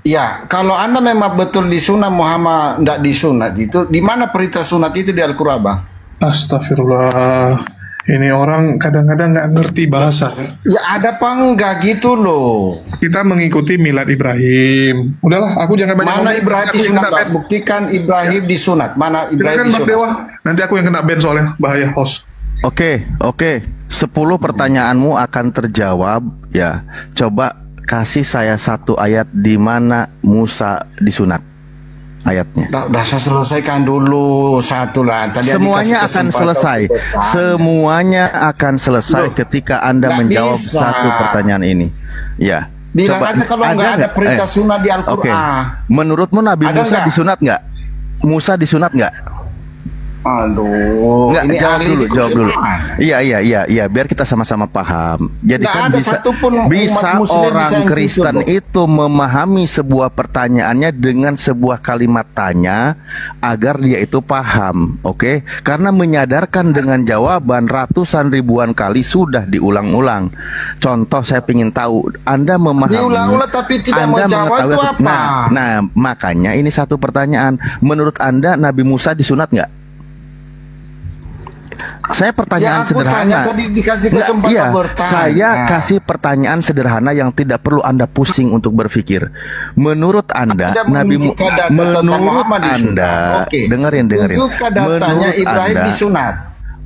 Ya, kalau Anda memang betul disunat Muhammad tidak disunat itu, di mana perintah sunat itu di Al-Quran Bang? Astagfirullah, ini orang kadang-kadang nggak ngerti bahasa. Ya ada apa enggak gitu loh. Kita mengikuti milad Ibrahim. Udahlah, aku jangan banyak. Mana Ibrahim disunat Bang? Buktikan Ibrahim disunat. Mana Ibrahim disunat? Dewa. Nanti aku yang kena ban soalnya, bahaya host. Oke. 10 pertanyaanmu akan terjawab ya. Coba kasih saya satu ayat di mana Musa disunat. Ayatnya. Udah saya selesaikan dulu satu lah. Tadi semuanya akan selesai. Semuanya akan selesai ketika Anda menjawab satu pertanyaan ini. Ya. Bilang aja kalau nggak ada perintah sunat di Al-Quran. Okay. Menurutmu Nabi Musa disunat nggak? Musa disunat nggak? Aduh, nggak, jawab dulu. Iya, biar kita sama-sama paham. Jadi kan bisa orang Kristen itu memahami sebuah pertanyaannya dengan sebuah kalimat tanya agar dia itu paham, oke? Karena menyadarkan dengan jawaban ratusan ribuan kali sudah diulang-ulang. Contoh saya ingin tahu, Anda memahami. Diulang-ulang tapi tidak mau jawab itu apa? Nah, makanya ini satu pertanyaan. Menurut Anda Nabi Musa disunat nggak? Saya pertanyaan sederhana. Saya kasih pertanyaan sederhana yang tidak perlu Anda pusing untuk berpikir. Menurut Anda, dengerin.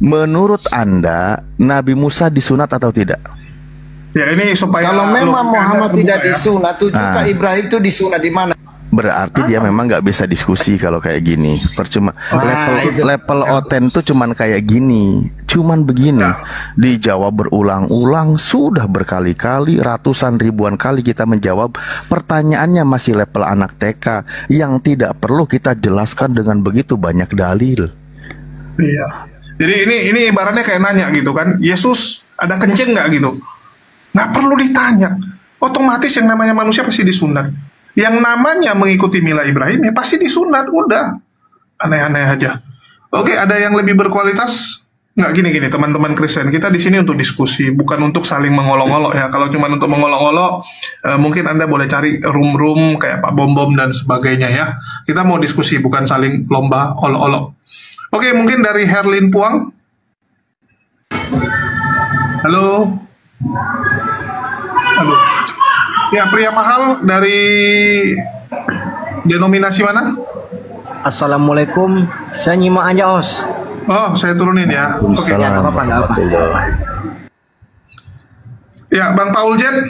Menurut Anda, Nabi Musa disunat atau tidak? Ya ini supaya kalau memang Muhammad tidak disunat, juga Ibrahim itu disunat di mana? Berarti dia memang nggak bisa diskusi kalau kayak gini. Percuma level oten tuh cuman kayak gini, cuman begini. Dijawab berulang-ulang, sudah berkali-kali, ratusan ribuan kali kita menjawab. Pertanyaannya masih level anak TK yang tidak perlu kita jelaskan dengan begitu banyak dalil. Iya. Jadi ini ibaratnya kayak nanya gitu kan, Yesus ada kencing nggak gitu? Nggak perlu ditanya. Otomatis yang namanya manusia pasti disunat. Yang namanya mengikuti mila Ibrahim ya pasti disunat, udah. Aneh-aneh aja. Oke, ada yang lebih berkualitas? Nggak, gini teman-teman Kristen, kita di sini untuk diskusi, bukan untuk saling mengolok-olok ya. Kalau cuma untuk mengolok-olok, mungkin Anda boleh cari room-room kayak Pak Bom-Bom dan sebagainya ya. Kita mau diskusi, bukan saling lomba olok-olok. Oke, mungkin dari Herlin Puang. Halo. Halo. Ya, pria mahal dari denominasi mana? Assalamualaikum, saya nyimak aja, Os. Oh, saya turunin ya. Oke, nggak apa-apa. Ya, Bang Paul Jen.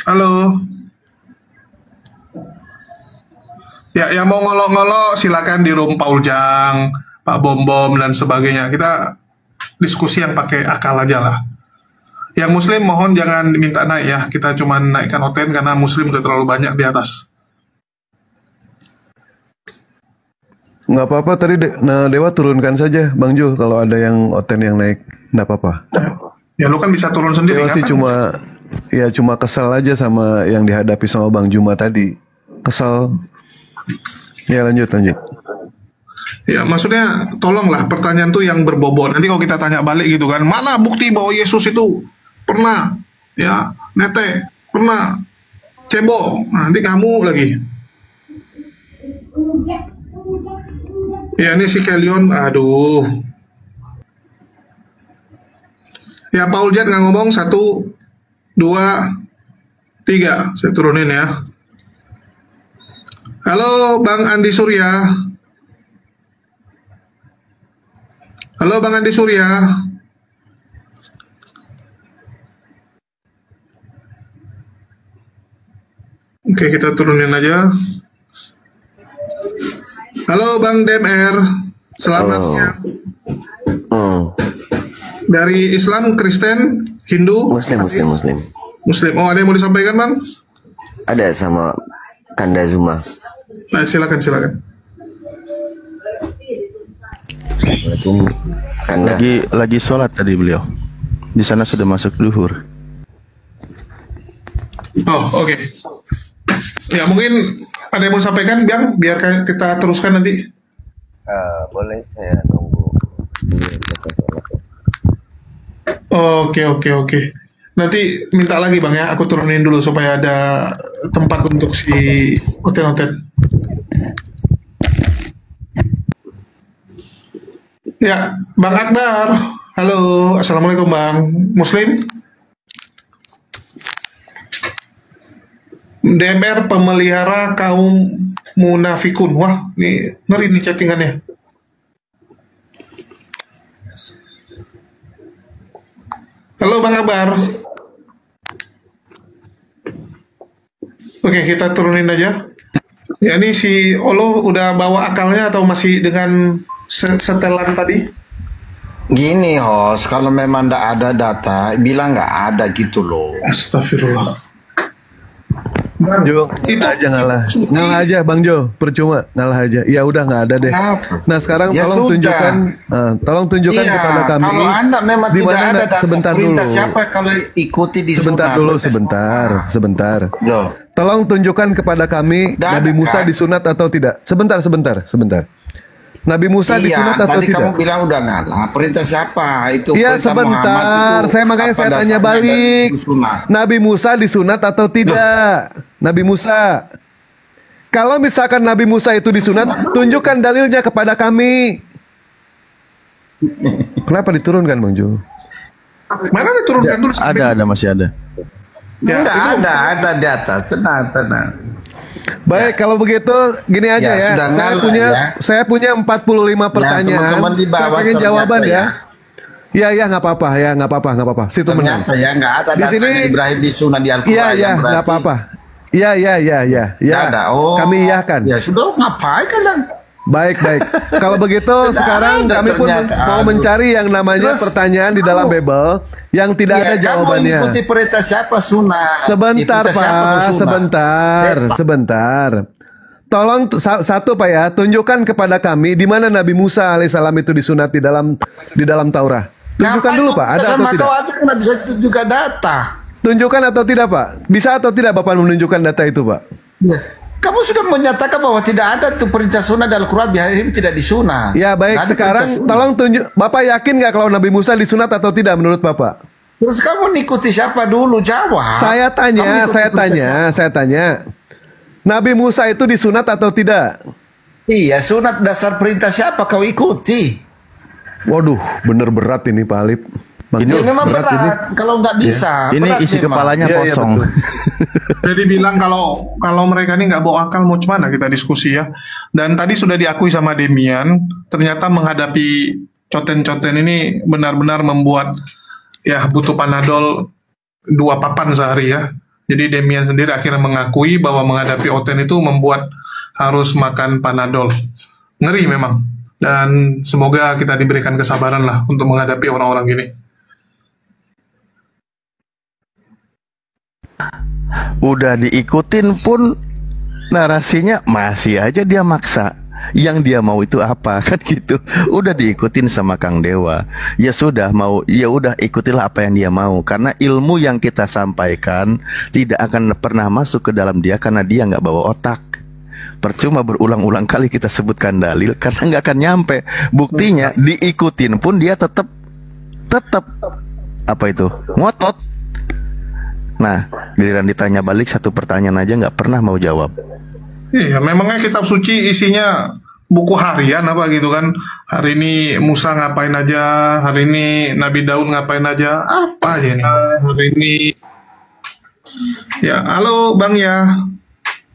Halo. Ya, yang mau ngolok-ngolok silakan di room Paul Jang, Pak Bom-Bom dan sebagainya. Kita diskusi yang pakai akal aja lah. Yang Muslim mohon jangan diminta naik ya. Kita cuma naikkan oten karena Muslim udah terlalu banyak di atas. Nggak apa-apa tadi Dewa turunkan saja Bang Jo kalau ada yang oten yang naik, nggak apa-apa. Ya lu kan bisa turun sendiri. Dewa sih cuma kesal aja sama yang dihadapi sama Bang Juma tadi. Kesal. Ya lanjut. Ya maksudnya tolonglah pertanyaan tuh yang berbobot. Nanti kalau kita tanya balik gitu kan, mana bukti bahwa Yesus itu pernah ya nete, pernah cebok. Nah, nanti kamu lagi. Ya ini si Kelion, aduh. Ya Paul Jet nggak ngomong, 1, 2, 3. Saya turunin ya. Halo Bang Andi Surya. Halo Bang Andi Surya. Oke, kita turunin aja. Halo Bang DMR. Selamat siang. Dari Islam, Kristen, Hindu? Muslim. Muslim. Oh, ada yang mau disampaikan, Bang? Ada sama Kanda Zuma. Nah, silakan. Lagi sholat tadi beliau. Di sana sudah masuk duhur. Oh, oke. Ya, mungkin ada yang mau sampaikan, Bang, biar kita teruskan nanti. Boleh saya nunggu. Oke. Nanti minta lagi Bang ya, aku turunin dulu supaya ada tempat untuk si oten-oten. Ya, Bang Akbar. Halo, Assalamualaikum Bang. Muslim? DMR pemelihara kaum munafikun. Wah, ini ngeri nih chattingannya. Halo Bang Akbar. Oke, kita turunin aja. Ya, ini si Olo udah bawa akalnya atau masih dengan setelan tadi? Gini host, kalau memang nggak ada data, bilang nggak ada gitu loh. Astagfirullah. Bang Jo, ngalah aja Bang Jo, percuma ngalah aja. Ya udah nggak ada deh. Nah sekarang Ya tolong tunjukkan Iya, kepada kami. kalau Anda memang di tidak mana ada data sebentar perintah, dulu. siapa kalau ikuti di Sebentar dulu, sebentar. Tolong tunjukkan kepada kami Nabi Musa disunat atau tidak. Sebentar. Nabi Musa disunat atau tadi tidak? kamu bilang udah ngalah. Perintah siapa? Itu Iya perintah Muhammad sebentar, itu makanya apa saya tanya dasarnya balik. dari sunat? Nabi Musa disunat atau tidak? Nabi Musa. Kalau misalkan Nabi Musa itu disunat, tunjukkan dalilnya kepada kami. Kenapa diturunkan Bang Jo? Mana diturunkan dulu? Ada, masih ada. Enggak ada di atas. Tenang. Baik, kalau begitu gini aja ya. sudah ngalah Saya punya 45 pertanyaan. teman-teman di bawah Saya pengen ternyata jawaban ya. ya. Ya, nggak apa-apa. Situ menang. Ternyata ya nggak ada Di datanya sini Ibrahim disunat di Al-Quran. Iya, nggak apa-apa. Iya. Nggak ada. Oh. Kami iyakan. Ya sudah, ngapain kalian? Baik. Kalau begitu sekarang ada kami pun ternyata. mau mencari yang namanya Terus, pertanyaan di dalam Bible yang tidak ada jawabannya. Kamu ikuti perintah siapa sunat? Sebentar Pak, sebentar. Tolong satu Pak ya, tunjukkan kepada kami di mana Nabi Musa alaihissalam itu disunat di dalam Taurat. Tunjukkan dulu Pak, ada atau tidak? Kau aja nggak bisa juga data. Tunjukkan atau tidak Pak? Bisa atau tidak Bapak menunjukkan data itu Pak? Ya. Kamu sudah menyatakan bahwa tidak ada tuh perintah sunat dalam Quran, Ibrahim tidak disunat. Ya baik, sekarang tolong tunjuk. Bapak yakin nggak kalau Nabi Musa disunat atau tidak menurut Bapak? Terus kamu ikuti siapa dulu? Jawab. Saya tanya. Nabi Musa itu disunat atau tidak? Iya, sunat dasar perintah siapa kau ikuti? Waduh, bener berat ini Pak Alif. Ini memang berat. Kalau nggak bisa. Ini berat isi memang. kepalanya kosong. Jadi bilang kalau mereka ini nggak bawa akal, mau gimana kita diskusi ya. Dan tadi sudah diakui sama Demian, ternyata menghadapi coten-coten ini benar-benar membuat ya butuh Panadol 2 papan sehari ya. Jadi Demian sendiri akhirnya mengakui bahwa menghadapi Oten itu membuat harus makan Panadol. Ngeri memang. Dan semoga kita diberikan kesabaran lah untuk menghadapi orang-orang gini. Udah diikutin pun narasinya masih aja dia maksa. Yang dia mau itu apa kan gitu. Udah diikutin sama Kang Dewa. Ya sudah mau, ya udah ikutilah apa yang dia mau. Karena ilmu yang kita sampaikan tidak akan pernah masuk ke dalam dia karena dia nggak bawa otak. Percuma berulang-ulang kali kita sebutkan dalil karena nggak akan nyampe. Buktinya diikutin pun dia tetap apa itu ngotot. Nah, giliran ditanya balik satu pertanyaan aja nggak pernah mau jawab. Iya, memangnya kitab suci isinya buku harian apa gitu kan? Hari ini Musa ngapain aja, hari ini Nabi Daud ngapain aja, apa aja nih? Hari ini, ya halo Bang ya.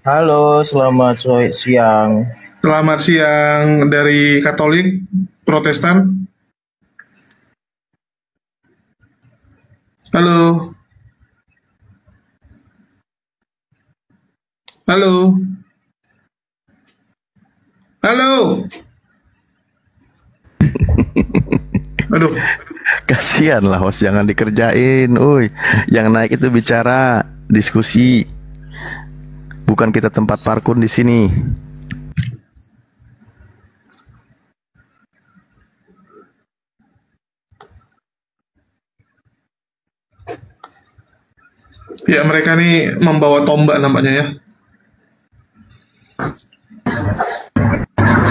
Halo, selamat siang. Selamat siang dari Katolik, Protestan. Halo. Halo. Halo. Aduh. Kasihan lah host, jangan dikerjain. Uy, yang naik itu bicara, diskusi. Bukan kita tempat parkur di sini. Ya, mereka nih membawa tombak nampaknya ya.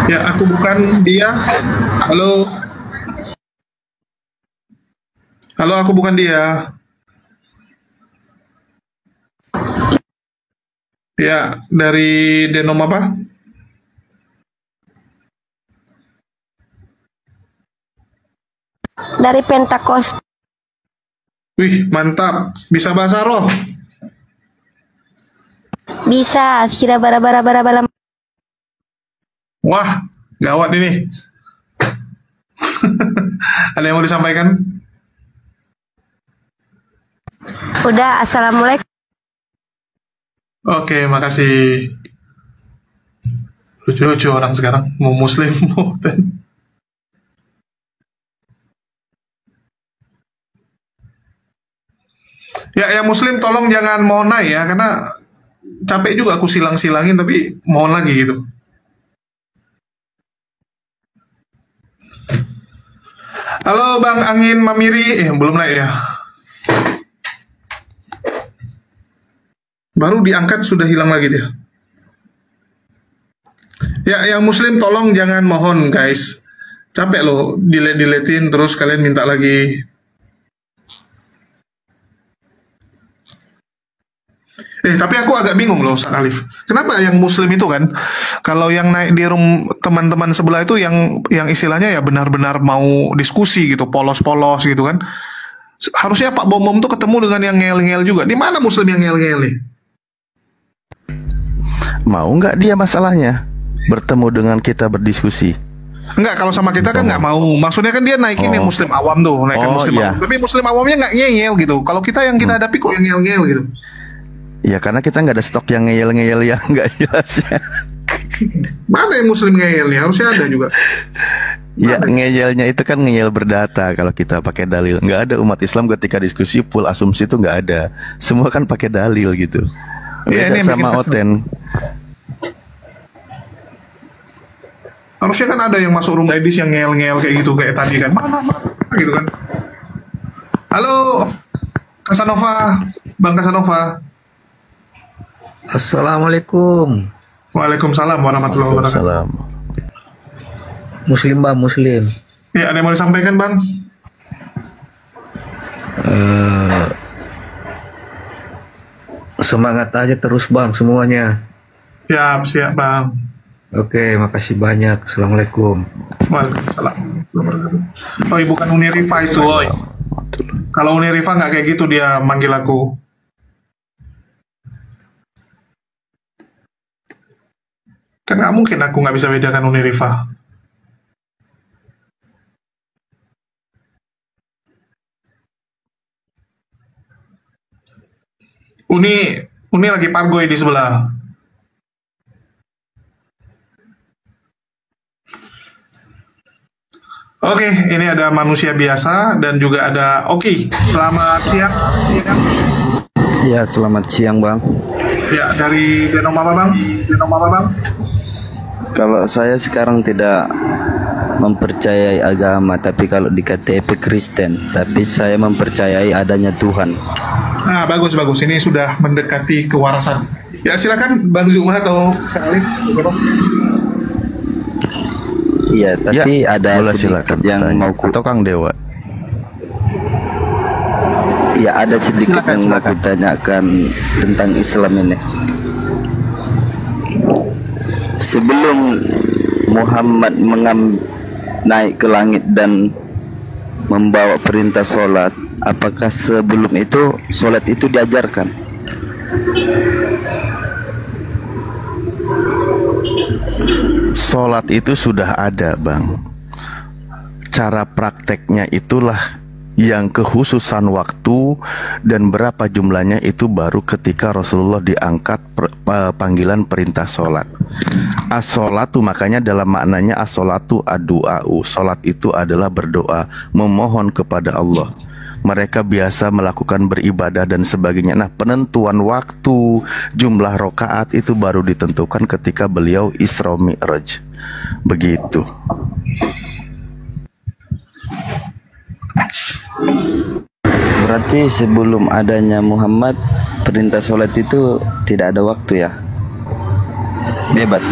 Ya, aku bukan dia. Halo. Halo, aku bukan dia. Ya, dari Denom apa? Dari Pentakost. Wih, mantap. Bisa bahasa roh? Bisa, kira bara. Wah, gawat ini. Ada yang mau disampaikan? Udah, assalamualaikum. Oke, makasih. Lucu-lucu orang sekarang, mau muslim, mau ten. Ya, yang muslim tolong jangan mohon naik ya, karena capek juga aku silang-silangin, tapi mohon lagi gitu. Halo Bang Angin Mamiri, belum naik ya. Baru diangkat sudah hilang lagi dia. Ya, yang muslim tolong jangan mohon guys. Capek loh, delete-deletin terus kalian minta lagi. Tapi aku agak bingung loh Ustaz Alif. Kenapa yang muslim itu kan, kalau yang naik di room teman-teman sebelah itu yang istilahnya ya benar-benar mau diskusi gitu, polos-polos gitu kan. Harusnya Pak Bomom tuh ketemu dengan yang ngel-ngel juga. Di mana muslim yang ngel-ngel nih? Mau nggak dia masalahnya bertemu dengan kita berdiskusi? Enggak, kalau sama kita kan nggak mau. Maksudnya kan dia naikin yang muslim awam tuh, naikin muslim awam. Tapi muslim awamnya nggak ngel-ngel gitu. Kalau kita yang kita hadapi kok yang ngel-ngel gitu. Ya karena kita nggak ada stok yang ngeyel-ngeyel yang nggak jelas ya. Mana yang muslim ngeyel nih? Harusnya ada juga. Ya ngeyelnya itu kan ngeyel berdata. Kalau kita pakai dalil, nggak ada umat Islam ketika diskusi full asumsi itu nggak ada. Semua kan pakai dalil gitu. Iya, Beda ini sama bikin kesel. Oten. Harusnya kan ada yang masuk room ladies yang ngeyel-ngeyel kayak gitu kayak tadi kan. Mana gitu kan. Halo Casanova, Bang Casanova. Assalamualaikum. Waalaikumsalam warahmatullahi wabarakatuh. Salam. Muslim bang, Muslim. Ya, ada yang mau disampaikan Bang? Semangat aja terus bang semuanya. Siap, siap Bang. Oke, makasih banyak. Assalamualaikum. Waalaikumsalam. Oh, bukan Unirifa itu. Woy. Kalau Unirifa nggak kayak gitu dia manggil aku. Kan nggak mungkin aku nggak bisa bedakan Unirifa. Uni lagi pargoy di sebelah. Oke, ini ada manusia biasa dan juga ada Oki. Selamat siang. Ya, selamat siang Bang. Ya, dari Denom apa Bang? Denom apa Bang? Kalau saya sekarang tidak mempercayai agama, tapi kalau di KTP Kristen, tapi saya mempercayai adanya Tuhan. Nah, bagus. Ini sudah mendekati kewarasan. Ya, silakan Bang Zuma atau Salih. Iya, tapi ada boleh, sedikit silakan yang tanya. mau Atau Kang Dewa. Ya, ada sedikit yang mau kutanyakan tentang Islam ini. Sebelum Muhammad naik ke langit dan membawa perintah sholat, apakah sebelum itu sholat itu diajarkan? Sholat itu sudah ada Bang. Cara prakteknya itulah yang kekhususan waktu dan berapa jumlahnya itu baru ketika Rasulullah diangkat panggilan perintah sholat. As-sholatu makanya dalam maknanya as-sholatu ad-du'a'u. Sholat itu adalah berdoa, memohon kepada Allah. Mereka biasa melakukan beribadah dan sebagainya. Nah, penentuan waktu, jumlah rokaat itu baru ditentukan ketika beliau Isra Mi'raj. Begitu. Berarti sebelum adanya Muhammad, perintah sholat itu tidak ada waktu ya? Bebas.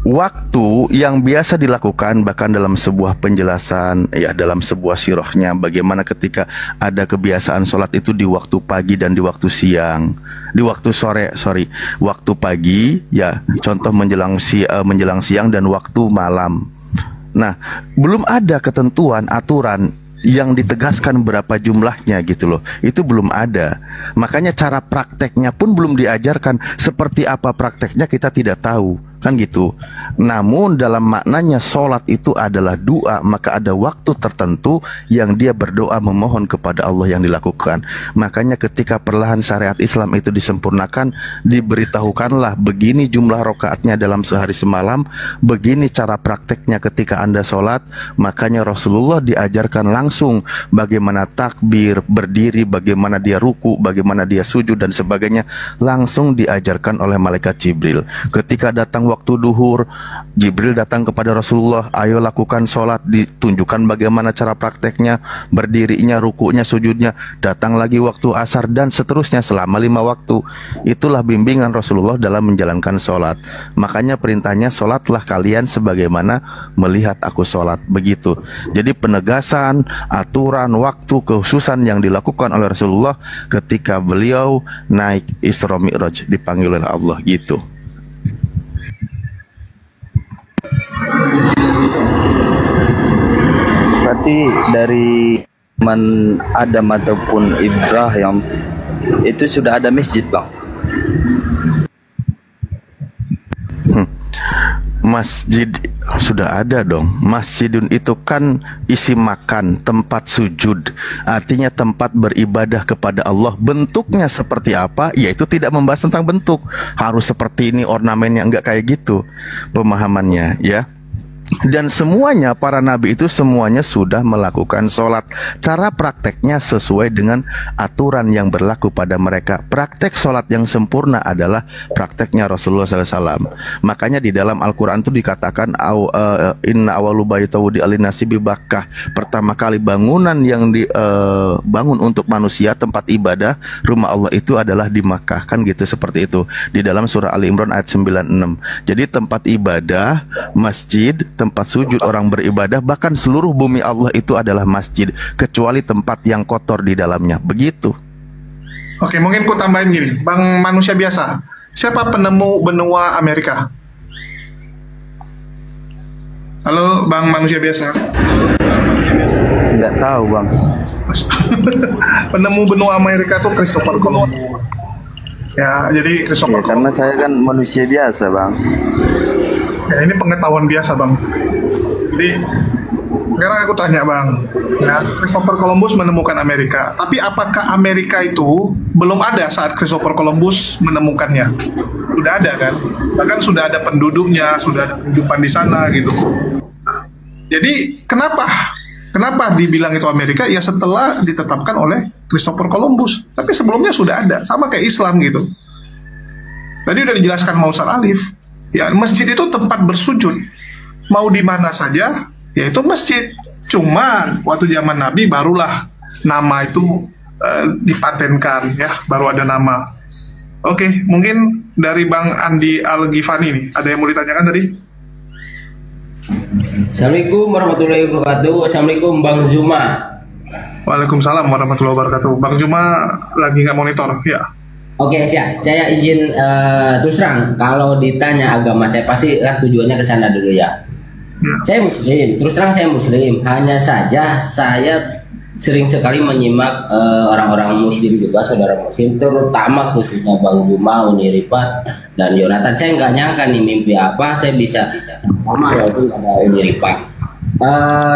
Waktu yang biasa dilakukan bahkan dalam sebuah penjelasan, ya dalam sebuah sirahnya, bagaimana ketika ada kebiasaan sholat itu di waktu pagi dan di waktu siang, di waktu sore, waktu pagi, ya contoh menjelang siang dan waktu malam. Nah, belum ada ketentuan aturan yang ditegaskan berapa jumlahnya gitu loh. Itu belum ada. Makanya cara prakteknya pun belum diajarkan. Seperti apa prakteknya kita tidak tahu, kan gitu. Namun dalam maknanya sholat itu adalah doa, maka ada waktu tertentu yang dia berdoa memohon kepada Allah yang dilakukan. Makanya ketika perlahan syariat Islam itu disempurnakan, diberitahukanlah begini jumlah rokaatnya dalam sehari semalam, begini cara prakteknya ketika Anda sholat. Makanya Rasulullah diajarkan langsung bagaimana takbir, berdiri, bagaimana dia ruku, bagaimana dia sujud dan sebagainya, langsung diajarkan oleh malaikat Jibril. Ketika datang waktu duhur, Jibril datang kepada Rasulullah, ayo lakukan sholat, ditunjukkan bagaimana cara prakteknya, berdirinya, rukunya, sujudnya. Datang lagi waktu asar dan seterusnya selama 5 waktu. Itulah bimbingan Rasulullah dalam menjalankan sholat. Makanya perintahnya, sholatlah kalian sebagaimana melihat aku sholat. Begitu. Jadi penegasan, aturan, waktu, kekhususan yang dilakukan oleh Rasulullah ketika beliau naik Isra Mi'raj, dipanggil oleh Allah gitu. Berarti dari zaman Adam ataupun Ibrahim itu sudah ada masjid Bang? Sudah ada dong. Masjidun itu kan isi makan, tempat sujud, artinya tempat beribadah kepada Allah. Bentuknya seperti apa? Yaitu tidak membahas tentang bentuk. Harus seperti ini ornamennya, enggak kayak gitu pemahamannya, ya. Dan semuanya para nabi itu semuanya sudah melakukan sholat. Cara prakteknya sesuai dengan aturan yang berlaku pada mereka. Praktek sholat yang sempurna adalah prakteknya Rasulullah SAW. Makanya di dalam Al-Quran itu dikatakan inna awalu baita wudi alinasi bi Bakkah. Pertama kali bangunan yang dibangun untuk manusia, tempat ibadah rumah Allah itu adalah di Makkah, kan gitu, seperti itu di dalam surah Ali Imran ayat 96. Jadi tempat ibadah, masjid, tempat sujud orang beribadah, bahkan seluruh bumi Allah itu adalah masjid, kecuali tempat yang kotor di dalamnya. Begitu. Oke, mungkin ku tambahin gini, Bang manusia biasa. Siapa penemu benua Amerika? Halo, Bang manusia biasa. Nggak tahu, Bang. Penemu benua Amerika tuh Christopher Columbus. Ya, jadi Christopher Karena saya kan manusia biasa, Bang. Ya, ini pengetahuan biasa, Bang. Jadi sekarang aku tanya, Bang, ya, Christopher Columbus menemukan Amerika, tapi apakah Amerika itu belum ada saat Christopher Columbus menemukannya? Sudah ada kan? Bahkan sudah ada penduduknya, sudah ada kehidupan di sana gitu. Jadi kenapa dibilang itu Amerika? Ya setelah ditetapkan oleh Christopher Columbus. Tapi sebelumnya sudah ada, sama kayak Islam gitu. Tadi udah dijelaskan Mausal Alif. Ya, masjid itu tempat bersujud. Mau di mana saja, yaitu masjid. Cuman waktu zaman Nabi barulah nama itu dipatenkan, ya, baru ada nama. Oke, mungkin dari Bang Andi Al-Ghifani nih, ada yang mau ditanyakan tadi? Assalamualaikum warahmatullahi wabarakatuh. Assalamualaikum Bang Zuma. Waalaikumsalam warahmatullahi wabarakatuh. Bang Zuma lagi nggak monitor, ya. Oke, siap. Saya izin terus terang, kalau ditanya agama saya pasti tujuannya ke sana dulu ya. Saya muslim, terus terang saya muslim. Hanya saja saya sering sekali menyimak orang-orang muslim juga, saudara muslim, terutama khususnya Bang Juma, Uniripat, dan Yonatan. Saya nggak nyangka nih mimpi apa saya bisa sama walaupun ada Uniripat.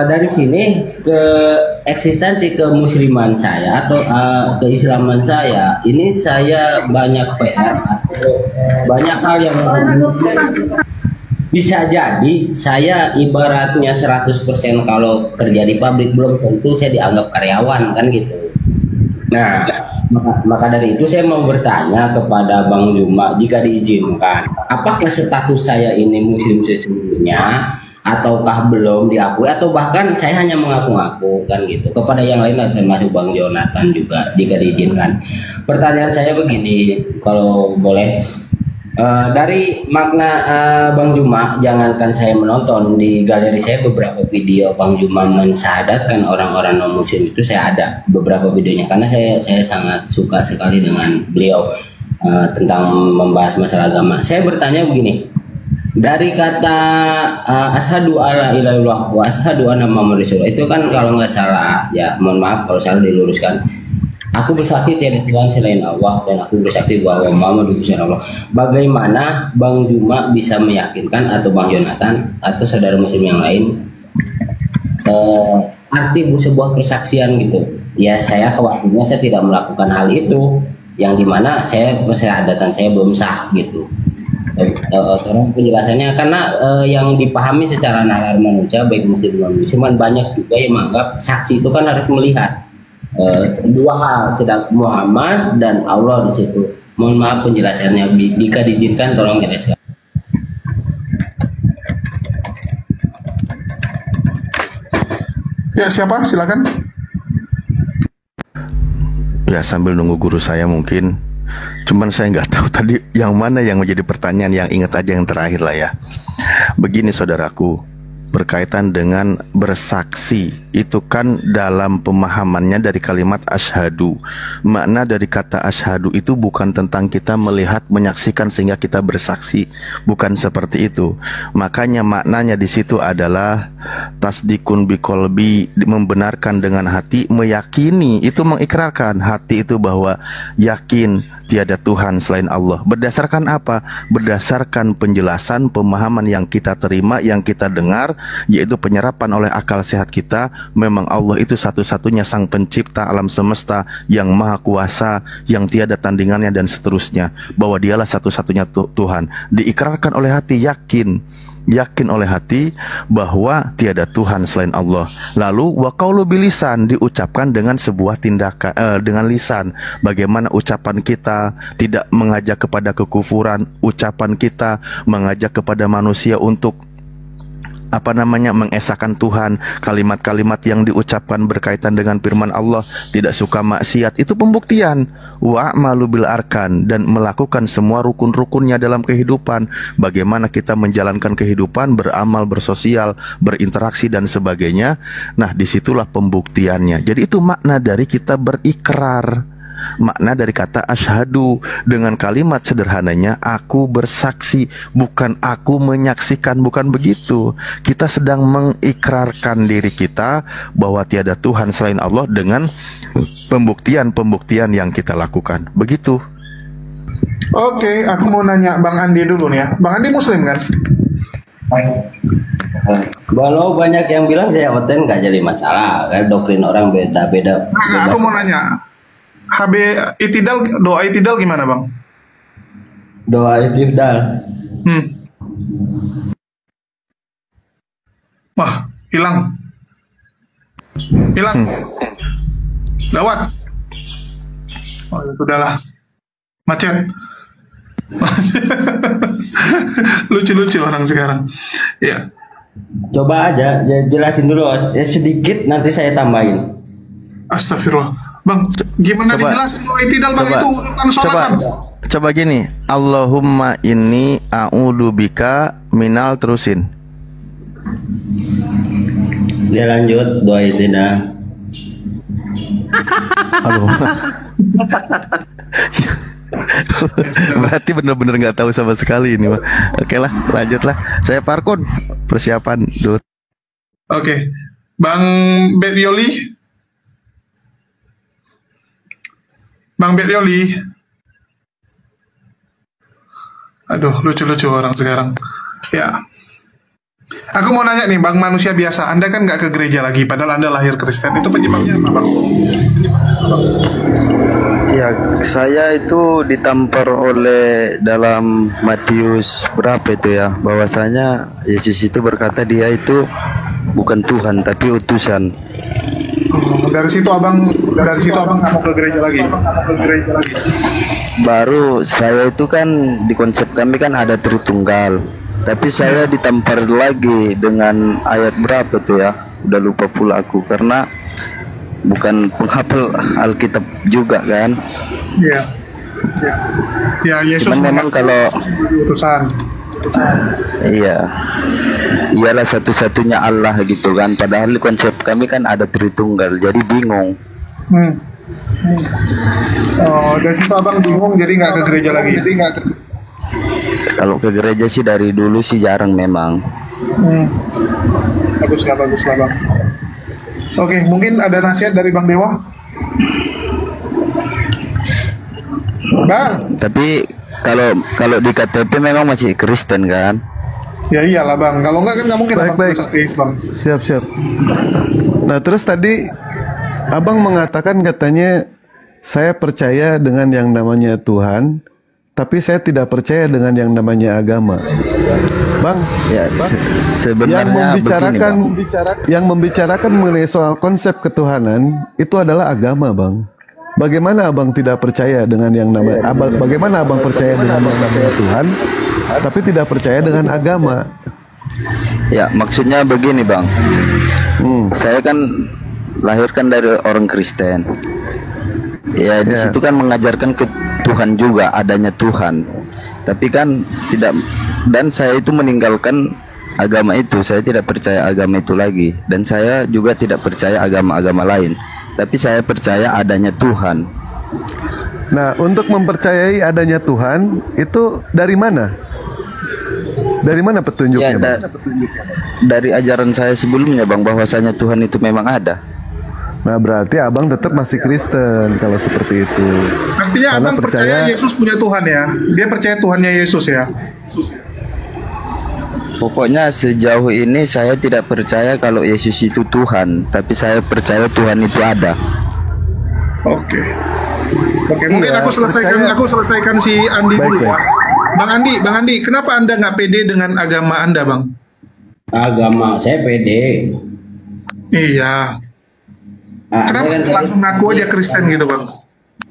Dari sini ke eksistensi kemusliman saya atau keislaman saya ini, saya banyak PR atau banyak hal yang bisa jadi saya ibaratnya 100% kalau kerja di pabrik belum tentu saya dianggap karyawan, kan gitu. Nah, maka dari itu saya mau bertanya kepada Bang Juma, jika diizinkan, apakah status saya ini muslim sesungguhnya ataukah belum diakui, atau bahkan saya hanya mengaku-ngaku, kan gitu, kepada yang lain termasuk Bang Jonathan juga jika diizinkan. Pertanyaan saya begini, kalau boleh, dari makna Bang Juma, jangankan saya menonton, di galeri saya beberapa video Bang Juma mensyahadatkan orang-orang non muslim itu saya ada beberapa videonya, karena saya sangat suka sekali dengan beliau tentang membahas masalah agama. Saya bertanya begini, dari kata asyhadu alla ilaha illallah wa asyhadu anna muhammadar rasulullah, itu kan kalau nggak salah, ya mohon maaf kalau salah diluruskan, aku bersaksi tiada Tuhan selain Allah dan aku bersaksi bahwa Muhammad utusan Allah. Bagaimana Bang Juma bisa meyakinkan, atau Bang Jonathan atau saudara muslim yang lain, arti sebuah persaksian gitu? Ya saya khawatirnya saya tidak melakukan hal itu, yang dimana syahadatan saya belum sah gitu. Tolong penjelasannya, karena yang dipahami secara nalar manusia baik muslim dan musliman banyak juga yang menganggap saksi itu kan harus melihat dua hal, sedang Muhammad dan Allah di situ. Mohon maaf penjelasannya, jika diizinkan tolong jelaskan. Ya, siapa? Silakan. Ya, sambil nunggu guru saya mungkin. Cuman saya nggak tahu tadi yang mana yang menjadi pertanyaan, yang ingat aja yang terakhir lah ya. Begini saudaraku, berkaitan dengan bersaksi, itu kan dalam pemahamannya dari kalimat asyhadu. Makna dari kata asyhadu itu bukan tentang kita melihat, menyaksikan sehingga kita bersaksi, bukan seperti itu. Makanya maknanya di situ adalah tasdikun biqolbi, membenarkan dengan hati, meyakini, itu mengikrarkan hati itu bahwa yakin tiada Tuhan selain Allah. Berdasarkan apa? Berdasarkan penjelasan, pemahaman yang kita terima, yang kita dengar, yaitu penyerapan oleh akal sehat kita. Memang Allah itu satu-satunya sang pencipta alam semesta, yang maha kuasa, yang tiada tandingannya, dan seterusnya. Bahwa dialah satu-satunya Tuhan. Diikrarkan oleh hati, yakin oleh hati bahwa tiada Tuhan selain Allah. Lalu wa qaulu bilisan, diucapkan dengan sebuah tindakan, dengan lisan. Bagaimana ucapan kita tidak mengajak kepada kekufuran, ucapan kita mengajak kepada manusia untuk mengesahkan Tuhan. Kalimat-kalimat yang diucapkan berkaitan dengan firman Allah, tidak suka maksiat, itu pembuktian. Wa'malu bil arkan, dan melakukan semua rukun-rukunnya dalam kehidupan. Bagaimana kita menjalankan kehidupan, beramal, bersosial, berinteraksi, dan sebagainya. Nah, disitulah pembuktiannya. Jadi itu makna dari kita berikrar. Makna dari kata asyhadu, dengan kalimat sederhananya aku bersaksi, bukan aku menyaksikan, bukan begitu. Kita sedang mengikrarkan diri kita bahwa tiada Tuhan selain Allah dengan pembuktian-pembuktian yang kita lakukan. Begitu. Oke, aku mau nanya Bang Andi dulu nih ya. Bang Andi Muslim kan? Walau banyak yang bilang saya oten nggak jadi masalah, kan doktrin orang beda-beda. Nah, aku mau nanya, HB itidal, doa itidal gimana Bang? Doa itidal. Wah, hilang. Lewat. Oh, sudahlah. Macet. Lucu-lucu orang sekarang. Ya. Coba aja jelasin dulu ya, sedikit, nanti saya tambahin. Astagfirullah. Bang, gimana dijelasin doa itidal Bang, itu urutan sholat? Coba gini, Allahumma inni a'udzubika minal terusin. Ya lanjut doa itidal. Aduh. Berarti bener-bener nggak tahu sama sekali ini. Oke lah, lanjutlah. Saya Parkun, persiapan dulu. Oke, Bang Betioli. Bang Betioli. Aduh, lucu-lucu orang sekarang. Ya. Aku mau nanya nih, Bang manusia biasa, Anda kan nggak ke gereja lagi, padahal Anda lahir Kristen. Itu penyebabnya apa, Bang? Ya, saya itu ditampar oleh dalam Matius berapa itu ya, bahwasanya Yesus itu berkata dia itu bukan Tuhan tapi utusan. Dari situ abang nggak mau ke gereja lagi. Baru saya itu kan di konsep kami kan ada Tritunggal, tapi saya ditampar lagi dengan ayat berapa tuh ya, udah lupa pula aku karena bukan penghafal Alkitab juga kan. Iya. Ya, Yesus cuman memang kalau utusan. Iya, ialah satu-satunya Allah gitu kan. Padahal di konsep kami kan ada Tritunggal, jadi bingung. Oh, dari situ abang bingung, jadi nggak ke gereja lagi. Kalau ke gereja sih dari dulu sih jarang memang. Bagus lah bang. Oke, mungkin ada nasihat dari Bang Dewa. Bang. Tapi kalau di KTP memang masih Kristen kan? Ya iyalah Bang. Kalau enggak kan nggak mungkin abang ateis Bang. Siap. Nah terus tadi abang mengatakan katanya saya percaya dengan yang namanya Tuhan, tapi saya tidak percaya dengan yang namanya agama. Bang, ya sebenarnya yang membicarakan mengenai soal konsep ketuhanan itu adalah agama, Bang. Bagaimana abang tidak percaya dengan yang namanya bagaimana abang percaya dengan yang namanya Tuhan, tapi tidak percaya dengan agama? Ya, maksudnya begini, Bang. Saya kan lahirkan dari orang Kristen. Ya, di situ kan mengajarkan ke Tuhan juga, adanya Tuhan. Tapi kan tidak, dan saya itu meninggalkan agama itu. Saya tidak percaya agama itu lagi, dan saya juga tidak percaya agama-agama lain. Tapi saya percaya adanya Tuhan. Nah, untuk mempercayai adanya Tuhan itu dari mana? Dari mana petunjuknya? Ya, dari ajaran saya sebelumnya, Bang, bahwasanya Tuhan itu memang ada. Nah, berarti abang tetap masih Kristen kalau seperti itu. Artinya Karena abang percaya Yesus punya Tuhan ya? Dia percaya Tuhannya Yesus ya? Pokoknya sejauh ini saya tidak percaya kalau Yesus itu Tuhan, tapi saya percaya Tuhan itu ada. Oke, mungkin Iya, aku selesaikan si Andi Baik, dulu ya. baik. Bang Andi, kenapa Anda nggak pede dengan agama Anda, Bang? Agama saya pede. Iya. Kenapa saya kan langsung ngaku aja Kristen gitu, Bang?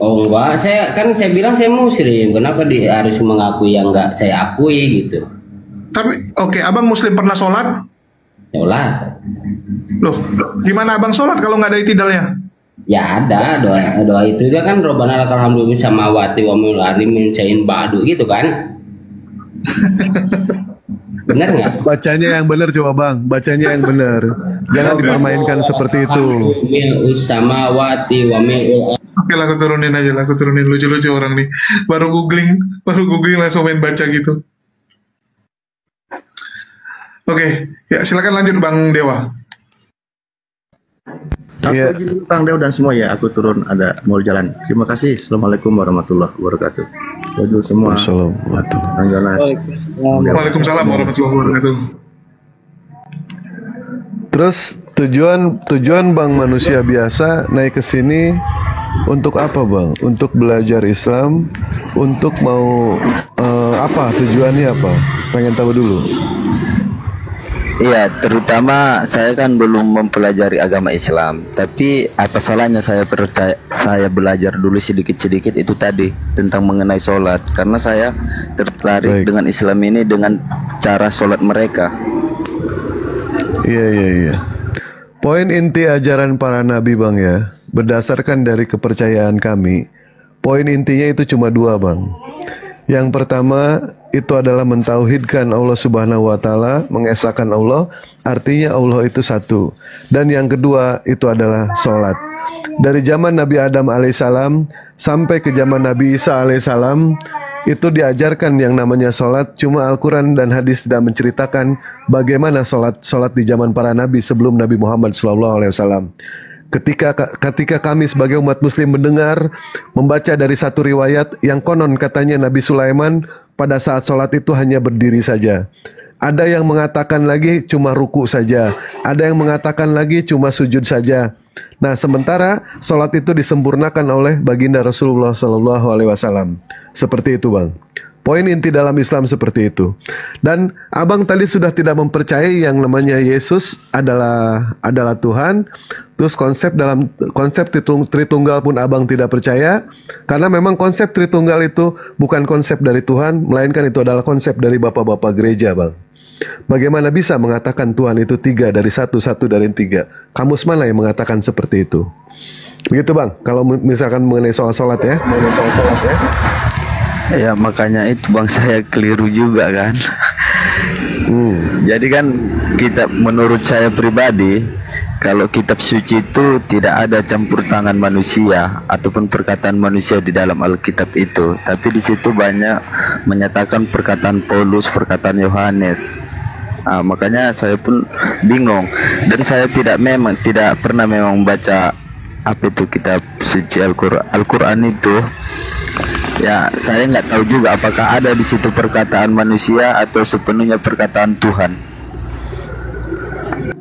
Oh enggak, saya bilang saya Muslim. Kenapa harus mengakui yang enggak saya akui gitu? Tapi oke, abang Muslim pernah sholat? Sholat. Loh, gimana abang sholat kalau nggak ada itidalnya? Ya ada doa itu dia kan Robbana lakal hamdu bis samawati wa mil ardi min syai'in ba'du gitu kan? Bener nggak? Bacanya yang benar coba bang, bacanya yang benar. Jangan dipermainkan seperti itu. Mil samawati wa mil. Oke lah, aku turunin aja lah, aku turunin lucu-lucu orang nih. Baru googling langsung main baca gitu. Oke, ya silakan lanjut Bang Dewa. Aku dulu Bang Dewa dan semua ya, aku turun ada mau jalan. Terima kasih. Assalamualaikum warahmatullahi wabarakatuh. Wajul semua. Waalaikumsalam warahmatullahi wabarakatuh. Terus tujuan Bang manusia biasa naik ke sini untuk apa Bang? Untuk belajar Islam, untuk mau apa? Tujuannya apa? Pengen tahu dulu. Iya, terutama saya kan belum mempelajari agama Islam, tapi apa salahnya saya belajar dulu sedikit-sedikit itu tadi tentang mengenai sholat, karena saya tertarik dengan Islam ini dengan cara sholat mereka. Iya. Poin inti ajaran para nabi Bang ya, berdasarkan dari kepercayaan kami, poin intinya itu cuma dua Bang. Yang pertama itu adalah mentauhidkan Allah Subhanahu wa taala, mengesahkan Allah, artinya Allah itu satu. Dan yang kedua itu adalah sholat. Dari zaman Nabi Adam alaihissalam sampai ke zaman Nabi Isa alaihissalam itu diajarkan yang namanya sholat. Cuma Al-Quran dan hadis tidak menceritakan bagaimana sholat di zaman para nabi sebelum Nabi Muhammad SAW. Ketika kami sebagai umat muslim mendengar, membaca dari satu riwayat yang konon katanya Nabi Sulaiman pada saat sholat itu hanya berdiri saja. Ada yang mengatakan lagi cuma ruku saja. Ada yang mengatakan lagi cuma sujud saja. Nah, sementara sholat itu disempurnakan oleh baginda Rasulullah SAW. Seperti itu Bang. Poin inti dalam Islam seperti itu. Dan abang tadi sudah tidak mempercayai yang namanya Yesus adalah Tuhan. Terus konsep Tritunggal pun abang tidak percaya. Karena memang konsep Tritunggal itu bukan konsep dari Tuhan, melainkan itu adalah konsep dari bapak-bapak gereja Bang. Bagaimana bisa mengatakan Tuhan itu tiga dari satu dari tiga? Kamus mana yang mengatakan seperti itu? Begitu Bang, kalau misalkan mengenai soal sholat ya. Ya makanya itu Bang saya keliru juga kan. Jadi kan menurut saya pribadi, kalau kitab suci itu tidak ada campur tangan manusia ataupun perkataan manusia di dalam Alkitab itu, tapi di situ banyak menyatakan perkataan Paulus, perkataan Yohanes. Makanya saya pun bingung, dan saya tidak pernah membaca apa itu kitab suci Al-Quran itu. Ya, saya nggak tahu juga apakah ada di situ perkataan manusia atau sepenuhnya perkataan Tuhan.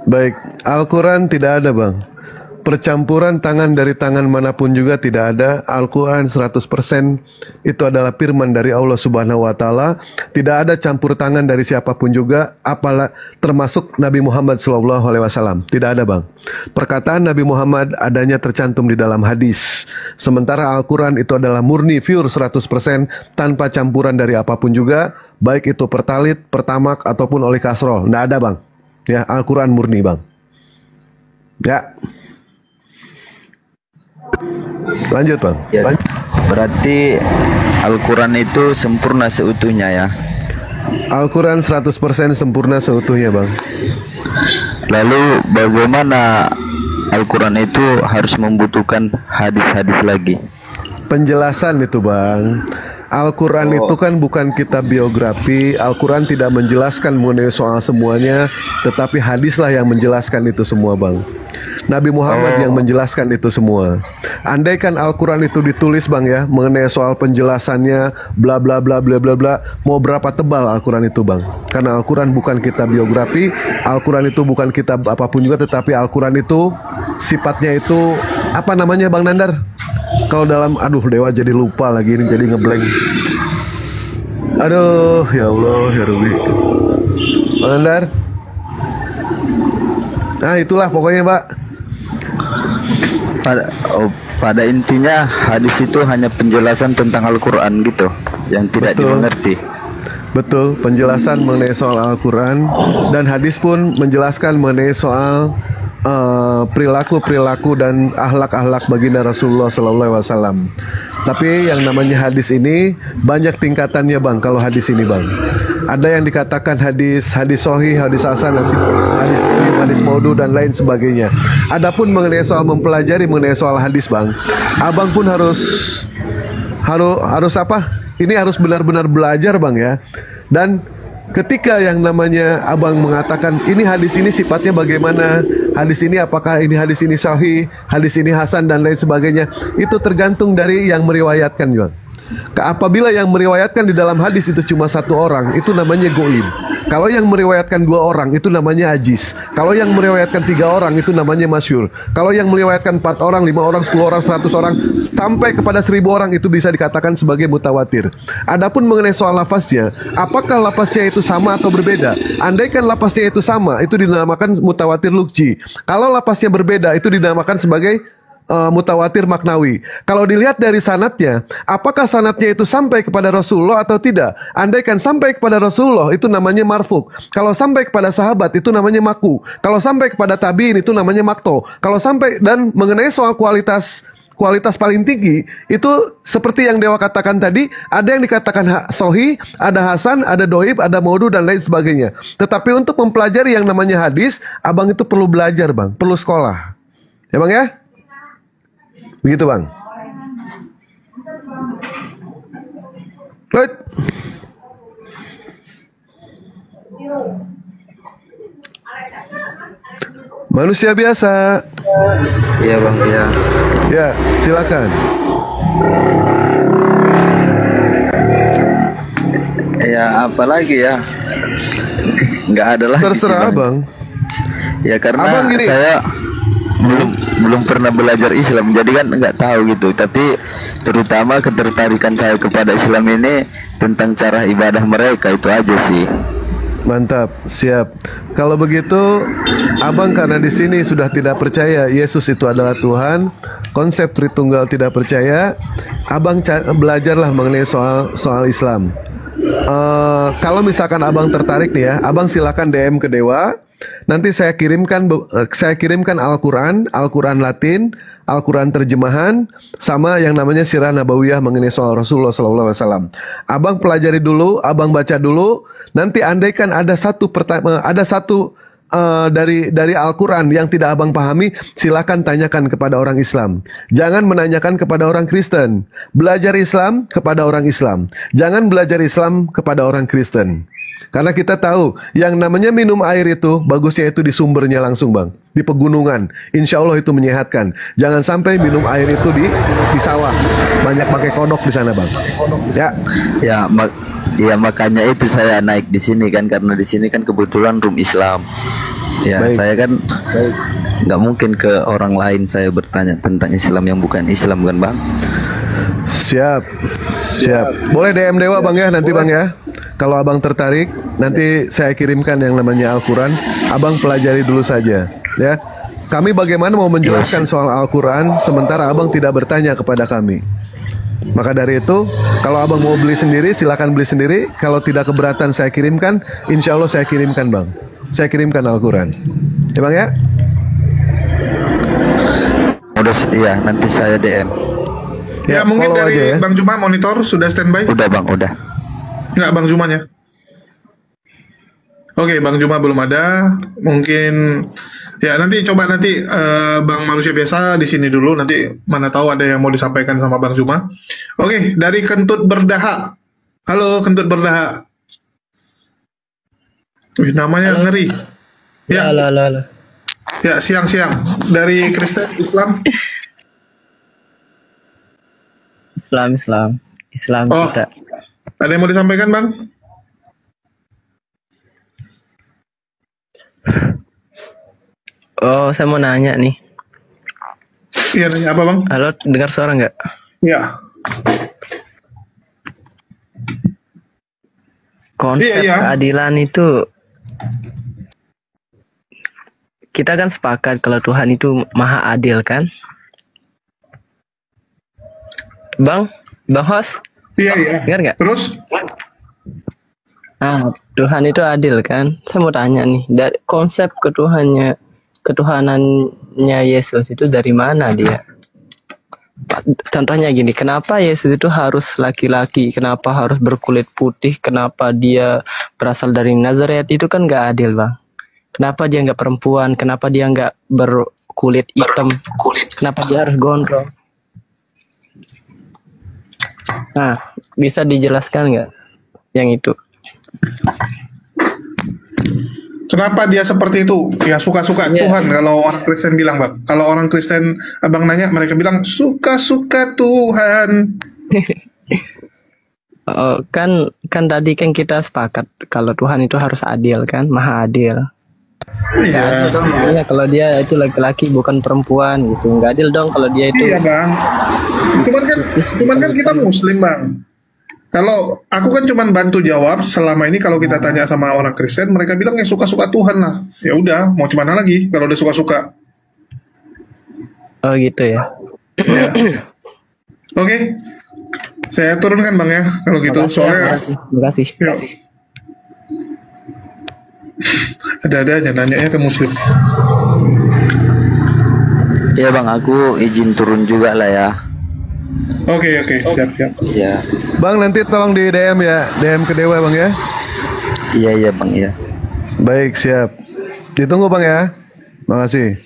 Baik, Al-Quran tidak ada Bang. Percampuran tangan dari tangan manapun juga tidak ada. Al-Quran 100% itu adalah firman dari Allah Subhanahu wa taala. Tidak ada campur tangan dari siapapun juga, termasuk Nabi Muhammad SAW. Tidak ada Bang. Perkataan Nabi Muhammad adanya tercantum di dalam hadis. Sementara Al-Quran itu adalah murni, pure 100% tanpa campuran dari apapun juga, baik itu pertalit, pertamak ataupun oleh kasrol. Tidak ada Bang. Ya, Al-Quran murni Bang. Ya. Lanjut Bang. Ya, berarti Al-Quran itu sempurna seutuhnya ya. Al-Quran 100% sempurna seutuhnya Bang. Lalu bagaimana Al-Quran itu harus membutuhkan hadis-hadis lagi? Penjelasan itu Bang. Al-Quran itu kan bukan kitab biografi. Al-Quran tidak menjelaskan mengenai soal semuanya, tetapi hadislah yang menjelaskan itu semua Bang. Nabi Muhammad yang menjelaskan itu semua. Andaikan Al-Quran itu ditulis Bang ya, mengenai soal penjelasannya, bla bla bla bla bla bla, mau berapa tebal Al-Quran itu Bang? Karena Al-Quran bukan kitab biografi, Al-Quran itu bukan kitab apapun juga, tetapi Al-Quran itu sifatnya itu apa namanya Bang Nandar? Kalau dalam, aduh Dewa jadi lupa lagi ini, jadi ngeblank. Aduh, ya Allah, ya Rabbi. Bang Nandar? Nah itulah pokoknya Pak. Pada intinya hadis itu hanya penjelasan tentang Al-Quran gitu, yang tidak dimengerti. Betul, penjelasan mengenai soal Al-Quran, dan hadis pun menjelaskan mengenai soal perilaku-perilaku dan akhlak-akhlak baginda Rasulullah SAW. Tapi yang namanya hadis ini banyak tingkatannya Bang. Kalau hadis ini Bang, ada yang dikatakan hadis sahih, hadis hasan, hadis maudhu dan lain sebagainya. Adapun mengenai soal mempelajari mengenai soal hadis Bang, Abang pun harus apa? Ini harus benar-benar belajar Bang ya. Dan ketika yang namanya Abang mengatakan ini hadis ini sifatnya bagaimana, hadis ini apakah ini hadis ini sahih, hadis ini hasan dan lain sebagainya, itu tergantung dari yang meriwayatkan Bang. Apabila yang meriwayatkan di dalam hadis itu cuma satu orang, itu namanya goib. Kalau yang meriwayatkan 2 orang, itu namanya ajis. Kalau yang meriwayatkan 3 orang, itu namanya masyhur. Kalau yang meriwayatkan 4 orang, 5 orang, 10 orang, 100 orang, sampai kepada 1000 orang, itu bisa dikatakan sebagai mutawatir. Adapun mengenai soal lafaznya, apakah lafaznya itu sama atau berbeda? Andaikan lafaznya itu sama, itu dinamakan mutawatir lugji. Kalau lafaznya berbeda, itu dinamakan sebagai mutawatir maknawi. Kalau dilihat dari sanatnya, apakah sanatnya itu sampai kepada Rasulullah atau tidak? Andaikan sampai kepada Rasulullah, itu namanya marfuk. Kalau sampai kepada sahabat, itu namanya maku. Kalau sampai kepada tabiin, itu namanya makto. Kalau sampai, dan mengenai soal kualitas paling tinggi, itu seperti yang Dewa katakan tadi, ada yang dikatakan sohi, ada hasan, ada doib, ada maudhu dan lain sebagainya. Tetapi untuk mempelajari yang namanya hadis, Abang itu perlu belajar Bang, perlu sekolah. Ya Bang ya? Begitu Bang. Good. Manusia biasa. Iya Bang, iya. Ya, silakan. Ya, apalagi ya? Nggak ada lagi. Terserah Bang. Ya karena Abang gini, saya belum pernah belajar Islam, jadi kan nggak tahu gitu. Tapi terutama ketertarikan saya kepada Islam ini tentang cara ibadah mereka, itu aja sih. Mantap, siap. Kalau begitu, Abang karena di sini sudah tidak percaya Yesus itu adalah Tuhan, konsep Tritunggal tidak percaya, Abang belajarlah mengenai soal Islam. Kalau misalkan Abang tertarik nih ya, Abang silakan DM ke Dewa. Nanti saya kirimkan Al-Quran Latin, Al-Quran terjemahan, sama yang namanya Sirah Nabawiyah mengenai soal Rasulullah SAW. Abang pelajari dulu, Abang baca dulu. Nanti andaikan ada satu dari Al-Quran yang tidak Abang pahami, silakan tanyakan kepada orang Islam. Jangan menanyakan kepada orang Kristen. Belajar Islam kepada orang Islam. Jangan belajar Islam kepada orang Kristen. Karena kita tahu yang namanya minum air itu bagusnya itu di sumbernya langsung Bang, di pegunungan. Insya Allah itu menyehatkan. Jangan sampai minum air itu di sawah, banyak pakai kodok di sana Bang. Ya, makanya itu saya naik di sini kan, karena di sini kan kebetulan room Islam. Ya, baik. Saya kan nggak mungkin ke orang lain saya bertanya tentang Islam yang bukan Islam kan Bang. Siap. Boleh DM Dewa Bang ya nanti Bang ya. Kalau Abang tertarik, nanti saya kirimkan yang namanya Al-Quran. Abang pelajari dulu saja, ya. Kami bagaimana mau menjelaskan soal Al-Quran, sementara Abang tidak bertanya kepada kami. Maka dari itu, kalau Abang mau beli sendiri, silakan beli sendiri. Kalau tidak keberatan saya kirimkan, insya Allah saya kirimkan Bang. Saya kirimkan Al-Quran. Ya Bang ya? Udah, iya, nanti saya DM. Ya mungkin dari ya. Bang Juma monitor sudah standby? Udah Bang, udah. Nggak Bang Jumanya? Oke, Bang Juma belum ada. Mungkin ya nanti Bang Manusia Biasa di sini dulu. Nanti mana tahu ada yang mau disampaikan sama Bang Juma. Oke, dari Kentut Berdaha. Halo Kentut Berdaha. Wih, namanya halo. Ngeri. Ya. Halo. Ya, siang-siang dari Kristen Islam. Islam Oh, kita. ada yang mau disampaikan, Bang? Oh, saya mau nanya nih. Iya, nanya apa, Bang? Halo, dengar suara nggak? Ya. Konsep keadilan itu, kita kan sepakat kalau Tuhan itu maha adil kan? Bang Hos? Iya. Dengar nggak? Terus? Nah, Tuhan itu adil kan? Saya mau tanya nih, dari konsep ketuhanannya Yesus itu dari mana dia? Contohnya gini, kenapa Yesus itu harus laki-laki? Kenapa harus berkulit putih? Kenapa dia berasal dari Nazaret? Itu kan nggak adil, Bang. Kenapa dia nggak perempuan? Kenapa dia nggak berkulit hitam? Kenapa dia harus gondrong? Nah, bisa dijelaskan nggak yang itu? Kenapa dia seperti itu? Ya suka-suka Tuhan kalau orang Kristen bilang, Bang. Kalau orang Kristen Abang nanya, mereka bilang suka-suka Tuhan. Oh, kan tadi kan kita sepakat kalau Tuhan itu harus adil kan, maha adil. Nggak adil dong, makanya kalau dia itu laki-laki bukan perempuan gitu. Nggak adil dong kalau dia itu. Iya, Bang. Cuman kan kita Muslim, Bang. Kalau aku kan cuman bantu jawab selama ini kalau kita tanya sama orang Kristen, mereka bilang ya suka-suka Tuhan lah. Ya udah, mau gimana lagi kalau udah suka-suka. Oh gitu ya. Oke. Saya turunkan, Bang, ya kalau gitu. Soalnya Terima kasih. Ya. Ada-ada aja nanya ke Muslim. Ya Bang, aku izin turun juga lah ya. Oke, siap. Ya. Bang, nanti tolong di DM ya, DM ke Dewa Bang ya. Iya Bang ya. Baik, siap. Ditunggu Bang ya. Makasih.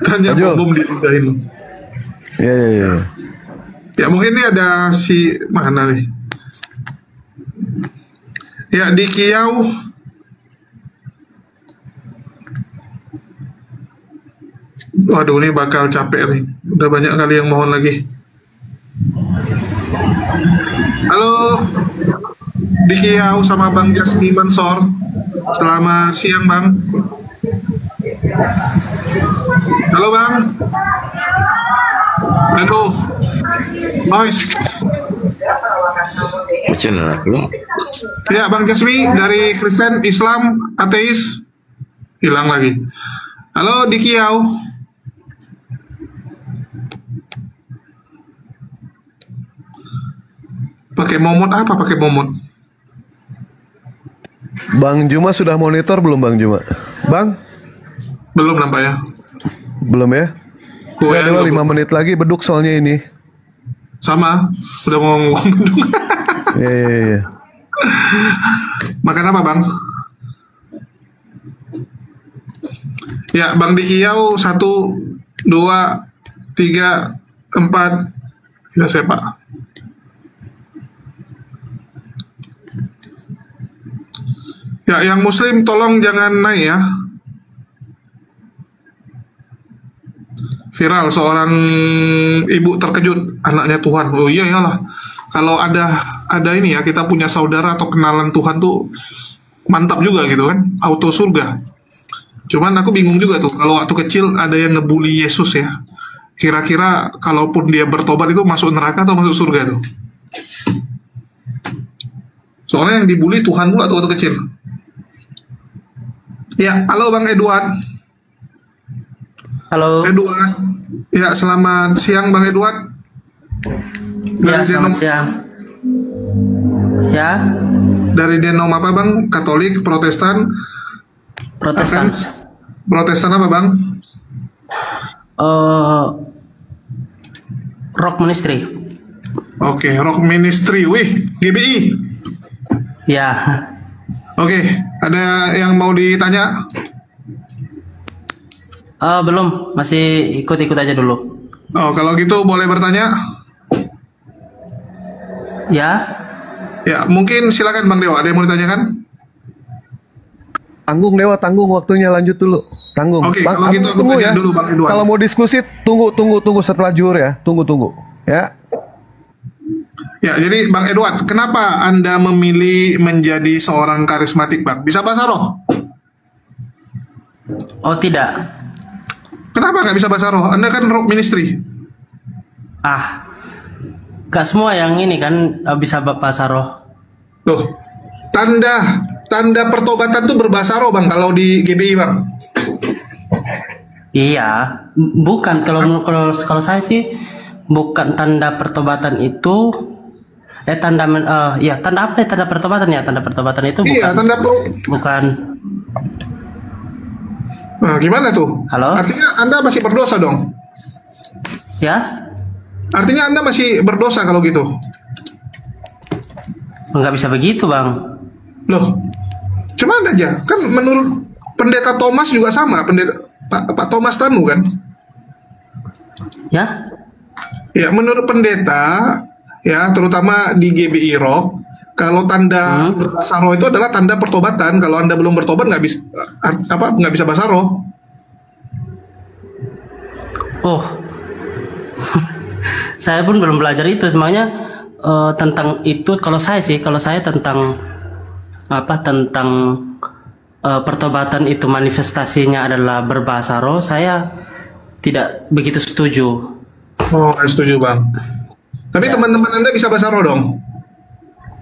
Tanya bom diudahin. Iya. Ya mungkin ini ada si mana nih? Ya di Kiau. Waduh, ini bakal capek nih. Udah banyak kali yang mohon lagi. Halo, di Kiau sama Bang Jasmi Mansor. Selamat siang, Bang. Halo, Bang. Aduh, noise. Ya, Bang Jasmi dari Kristen, Islam, Ateis. Hilang lagi. Halo, di Kiau. Pakai momot apa? Pakai momot. Bang Juma sudah monitor belum Bang Juma? Bang? Belum nampaknya. Belum ya? Ya, ada 5 menit lagi beduk soalnya ini. Sama, udah mau ngomong beduk. Iya. Makan apa, Bang? Ya, Bang Dikiau 1, 2, 3, 4. Ya, saya Pak. Ya, yang Muslim tolong jangan naik ya. Viral seorang ibu terkejut anaknya Tuhan. Oh iyalah. Kalau ada ini ya, kita punya saudara atau kenalan Tuhan tuh mantap juga gitu kan, auto surga. Cuman aku bingung juga tuh kalau waktu kecil ada yang ngebully Yesus ya. Kira-kira kalaupun dia bertobat itu masuk neraka atau masuk surga tuh? Soalnya yang dibully Tuhan pula tuh waktu kecil. Ya, halo Bang Edward. Halo. Edward. Ya, selamat siang Bang Edward. Ya, selamat siang. Ya. Dari denom apa Bang? Katolik, Protestan? Protestan. Protestan apa Bang? Rock Ministry. Oke, Rock Ministry. Wih, GBI. Ya. Oke, ada yang mau ditanya? Belum, masih ikut-ikut aja dulu. Oh, kalau gitu boleh bertanya? Ya. Ya, mungkin silakan Bang Dewa. Ada yang mau ditanyakan? Tanggung Dewa, tanggung waktunya, lanjut dulu. Tanggung. Oke, Bang, kalau gitu aku tunggu tanya ya. dulu Bang Edward. Kalau mau diskusi, tunggu setelah zuhur ya. Tunggu. Ya. Ya, jadi Bang Edward, kenapa Anda memilih menjadi seorang karismatik, Bang? Bisa bahasa roh? Oh tidak. Kenapa nggak bisa bahasa roh? Anda kan rock ministry. Gak semua yang ini kan bisa bahasa roh. Loh, tanda pertobatan tuh berbahasa roh, Bang, kalau di GBI, Bang. Iya, bukan kalau saya sih bukan tanda pertobatan itu tanda apa sih tanda pertobatan ya? Tanda pertobatan itu bukan. Iya, bukan. Nah, gimana tuh? Halo? Artinya Anda masih berdosa dong? Ya? Artinya Anda masih berdosa kalau gitu? Nggak bisa begitu, Bang. Loh, cuman aja. Kan menurut Pendeta Thomas juga sama, Pak Thomas Tanu kan? Ya? Ya, menurut pendeta, ya terutama di GBI Rock, kalau tanda berbahasa roh itu adalah tanda pertobatan. Kalau Anda belum bertobat nggak bisa bahasa roh. Oh, saya pun belum belajar itu. Semuanya tentang itu. Kalau saya tentang pertobatan itu manifestasinya adalah berbahasa roh. Saya tidak begitu setuju. Oh, setuju, Bang. Tapi teman-teman Anda bisa bahasa roh dong?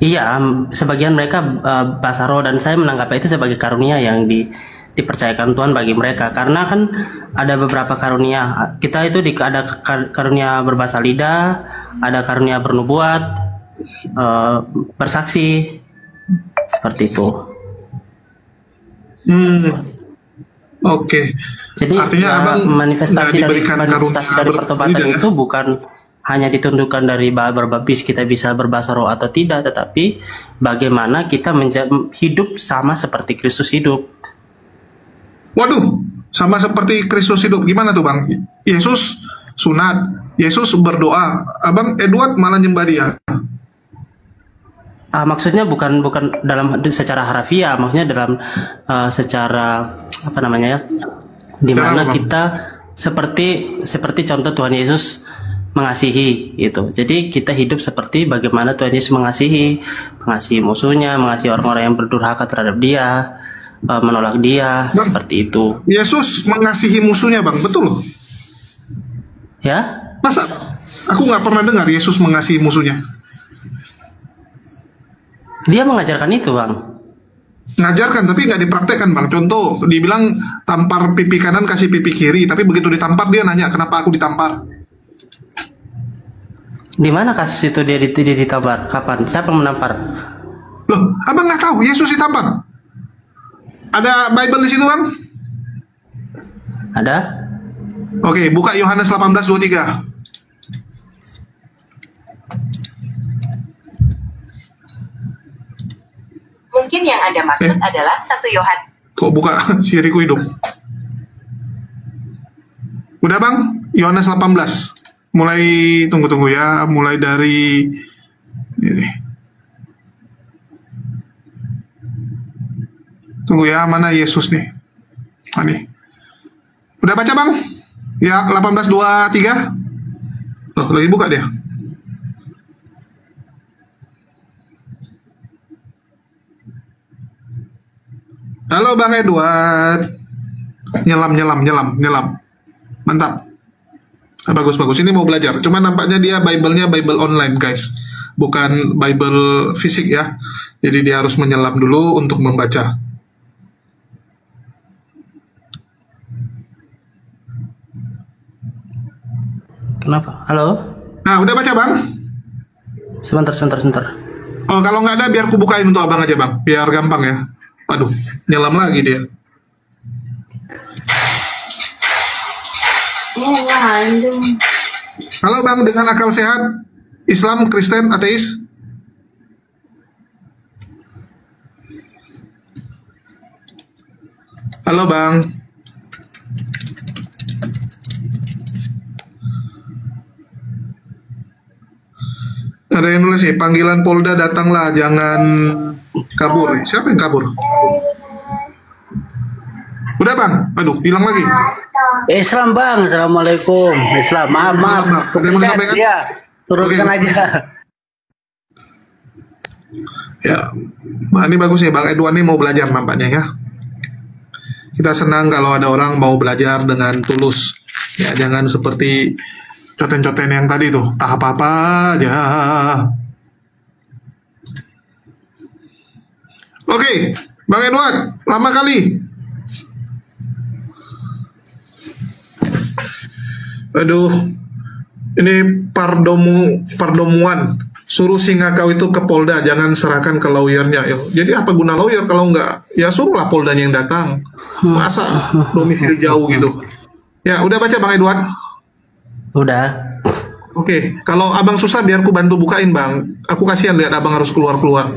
Iya, sebagian mereka bahasa roh, dan saya menganggap itu sebagai karunia yang dipercayakan Tuhan bagi mereka. Karena kan ada beberapa karunia. Kita itu ada karunia berbahasa lidah, ada karunia bernubuat, bersaksi, seperti itu. Oke. Jadi artinya manifestasi dari pertobatan itu bukan hanya ditundukkan dari berbaptis kita bisa berbahasa roh atau tidak, tetapi bagaimana kita hidup sama seperti Kristus hidup. Waduh, sama seperti Kristus hidup. Gimana tuh, Bang? Yesus sunat, Yesus berdoa. Abang Edward malah nyembah dia. Maksudnya bukan dalam secara harafiah, maksudnya dalam secara apa namanya ya, dimana kita seperti contoh Tuhan Yesus mengasihi itu. Jadi kita hidup seperti bagaimana Tuhan Yesus mengasihi musuhnya, mengasihi orang-orang yang berdurhaka terhadap dia, menolak dia, Bang, seperti itu. Yesus mengasihi musuhnya, Bang, betul? Ya? Masa? Aku nggak pernah dengar Yesus mengasihi musuhnya. Dia mengajarkan itu, Bang. Ngajarkan, tapi nggak dipraktekkan, Bang. Contoh, dibilang tampar pipi kanan kasih pipi kiri, tapi begitu ditampar dia nanya kenapa aku ditampar. Di mana kasus itu dia ditampar? Kapan? Siapa yang menampar? Loh, abang nggak tahu Yesus ditampar? Ada Bible di situ, Bang? Ada. Oke, buka Yohanes 18:23. Mungkin yang Anda maksud adalah 1 Yohanes. Kok buka siriku hidup? Udah, Bang? Yohanes 18. Mulai, tunggu ya, mulai dari ini. Tunggu ya, mana Yesus nih? Nih. Udah baca, Bang? Ya, 18:23. Loh, lagi buka dia. Halo Bang Edward. Nyelam. Mantap. Bagus. Ini mau belajar. Cuma nampaknya dia Bible-nya Bible online, guys. Bukan Bible fisik ya. Jadi dia harus menyelam dulu untuk membaca. Kenapa? Halo? Nah, udah baca, Bang? Sebentar. Oh, kalau nggak ada biar ku bukain untuk abang aja, Bang. Biar gampang ya. Waduh, nyelam lagi dia. Halo Bang, dengan akal sehat, Islam, Kristen, ateis? Halo Bang. Ada yang nulis sih, panggilan Polda datanglah, jangan kabur. Siapa yang kabur? Udah bang, aduh hilang lagi. Islam bang, assalamualaikum. Islam, maaf. Kepencet, ya, turunkan aja. Ya, ini bagus ya Bang Edwan ini mau belajar nampaknya ya. Kita senang kalau ada orang mau belajar dengan tulus. Ya, jangan seperti coten-coten yang tadi tuh, tak apa-apa aja. Oke, Bang Edwan, lama kali. Aduh, ini pardomuan. Suruh singa kau itu ke Polda, jangan serahkan ke lawyernya. Jadi apa guna lawyer kalau nggak? Ya suruhlah Poldanya yang datang. Masa domisili jauh gitu? Ya, udah baca Bang Edward? Udah. Oke, kalau abang susah biar aku bantu bukain bang. Aku kasihan lihat abang harus keluar-keluar.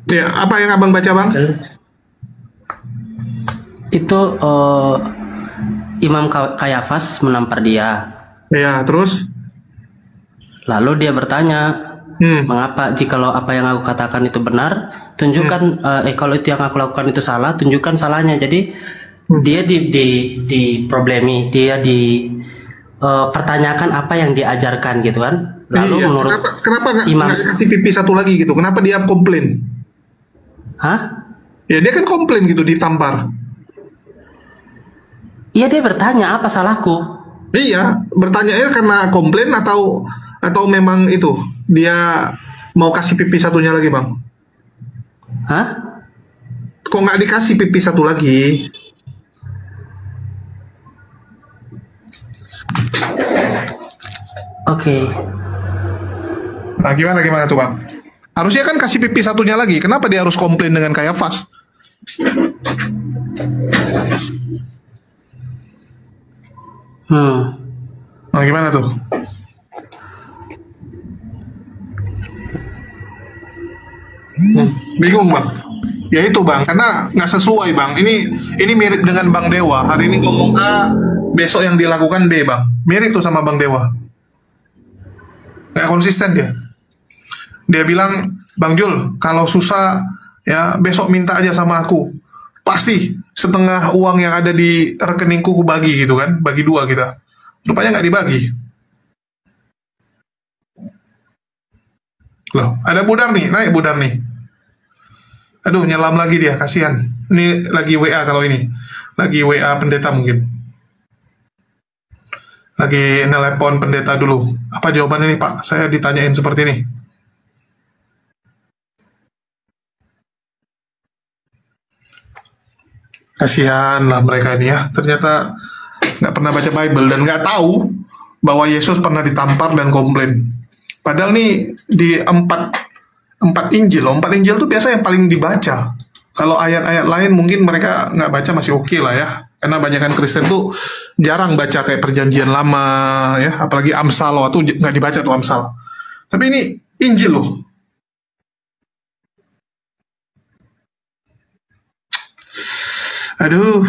Ya, apa yang abang baca bang? Itu Imam Kayafas menampar dia. Ya, terus? Lalu dia bertanya, mengapa jikalau apa yang aku katakan itu benar, tunjukkan kalau itu yang aku lakukan itu salah, tunjukkan salahnya. Jadi dia di problemi, dia pertanyakan apa yang diajarkan gitu kan. Lalu iya, menurut kenapa Imam nggak kasih pipi satu lagi gitu? Kenapa dia komplain? Hah? Ya dia kan komplain gitu ditampar. Iya dia bertanya apa salahku? Iya, bertanya karena komplain atau memang itu dia mau kasih pipi satunya lagi bang? Hah? Kok nggak dikasih pipi satu lagi? Oke. Nah gimana tuh bang? Harusnya kan kasih pipi satunya lagi. Kenapa dia harus komplain dengan Kayafas? Nah gimana tuh? Bingung bang. Ya itu bang, karena nggak sesuai bang. Ini mirip dengan Bang Dewa. Hari ini ngomong A, besok yang dilakukan B bang. Mirip tuh sama Bang Dewa. Nggak konsisten dia. Dia bilang, Bang Jul, kalau susah ya besok minta aja sama aku. Pasti setengah uang yang ada di rekeningku ku bagi gitu kan, bagi dua kita. Rupanya nggak dibagi. Loh, ada Budar nih, naik Budar nih. Aduh, nyelam lagi dia, kasihan. Ini lagi WA kalau ini. Lagi WA pendeta mungkin. Lagi nelpon pendeta dulu. Apa jawabannya nih Pak? Saya ditanyain seperti ini. Kasihan lah mereka ini ya. Ternyata nggak pernah baca Bible dan nggak tahu bahwa Yesus pernah ditampar dan komplain. Padahal nih di empat Injil tuh biasa yang paling dibaca. Kalau ayat-ayat lain mungkin mereka nggak baca masih oke lah ya. Karena banyakan Kristen tuh jarang baca kayak Perjanjian Lama ya, apalagi Amsal waktu nggak dibaca tuh Amsal. Tapi ini Injil loh. Aduh.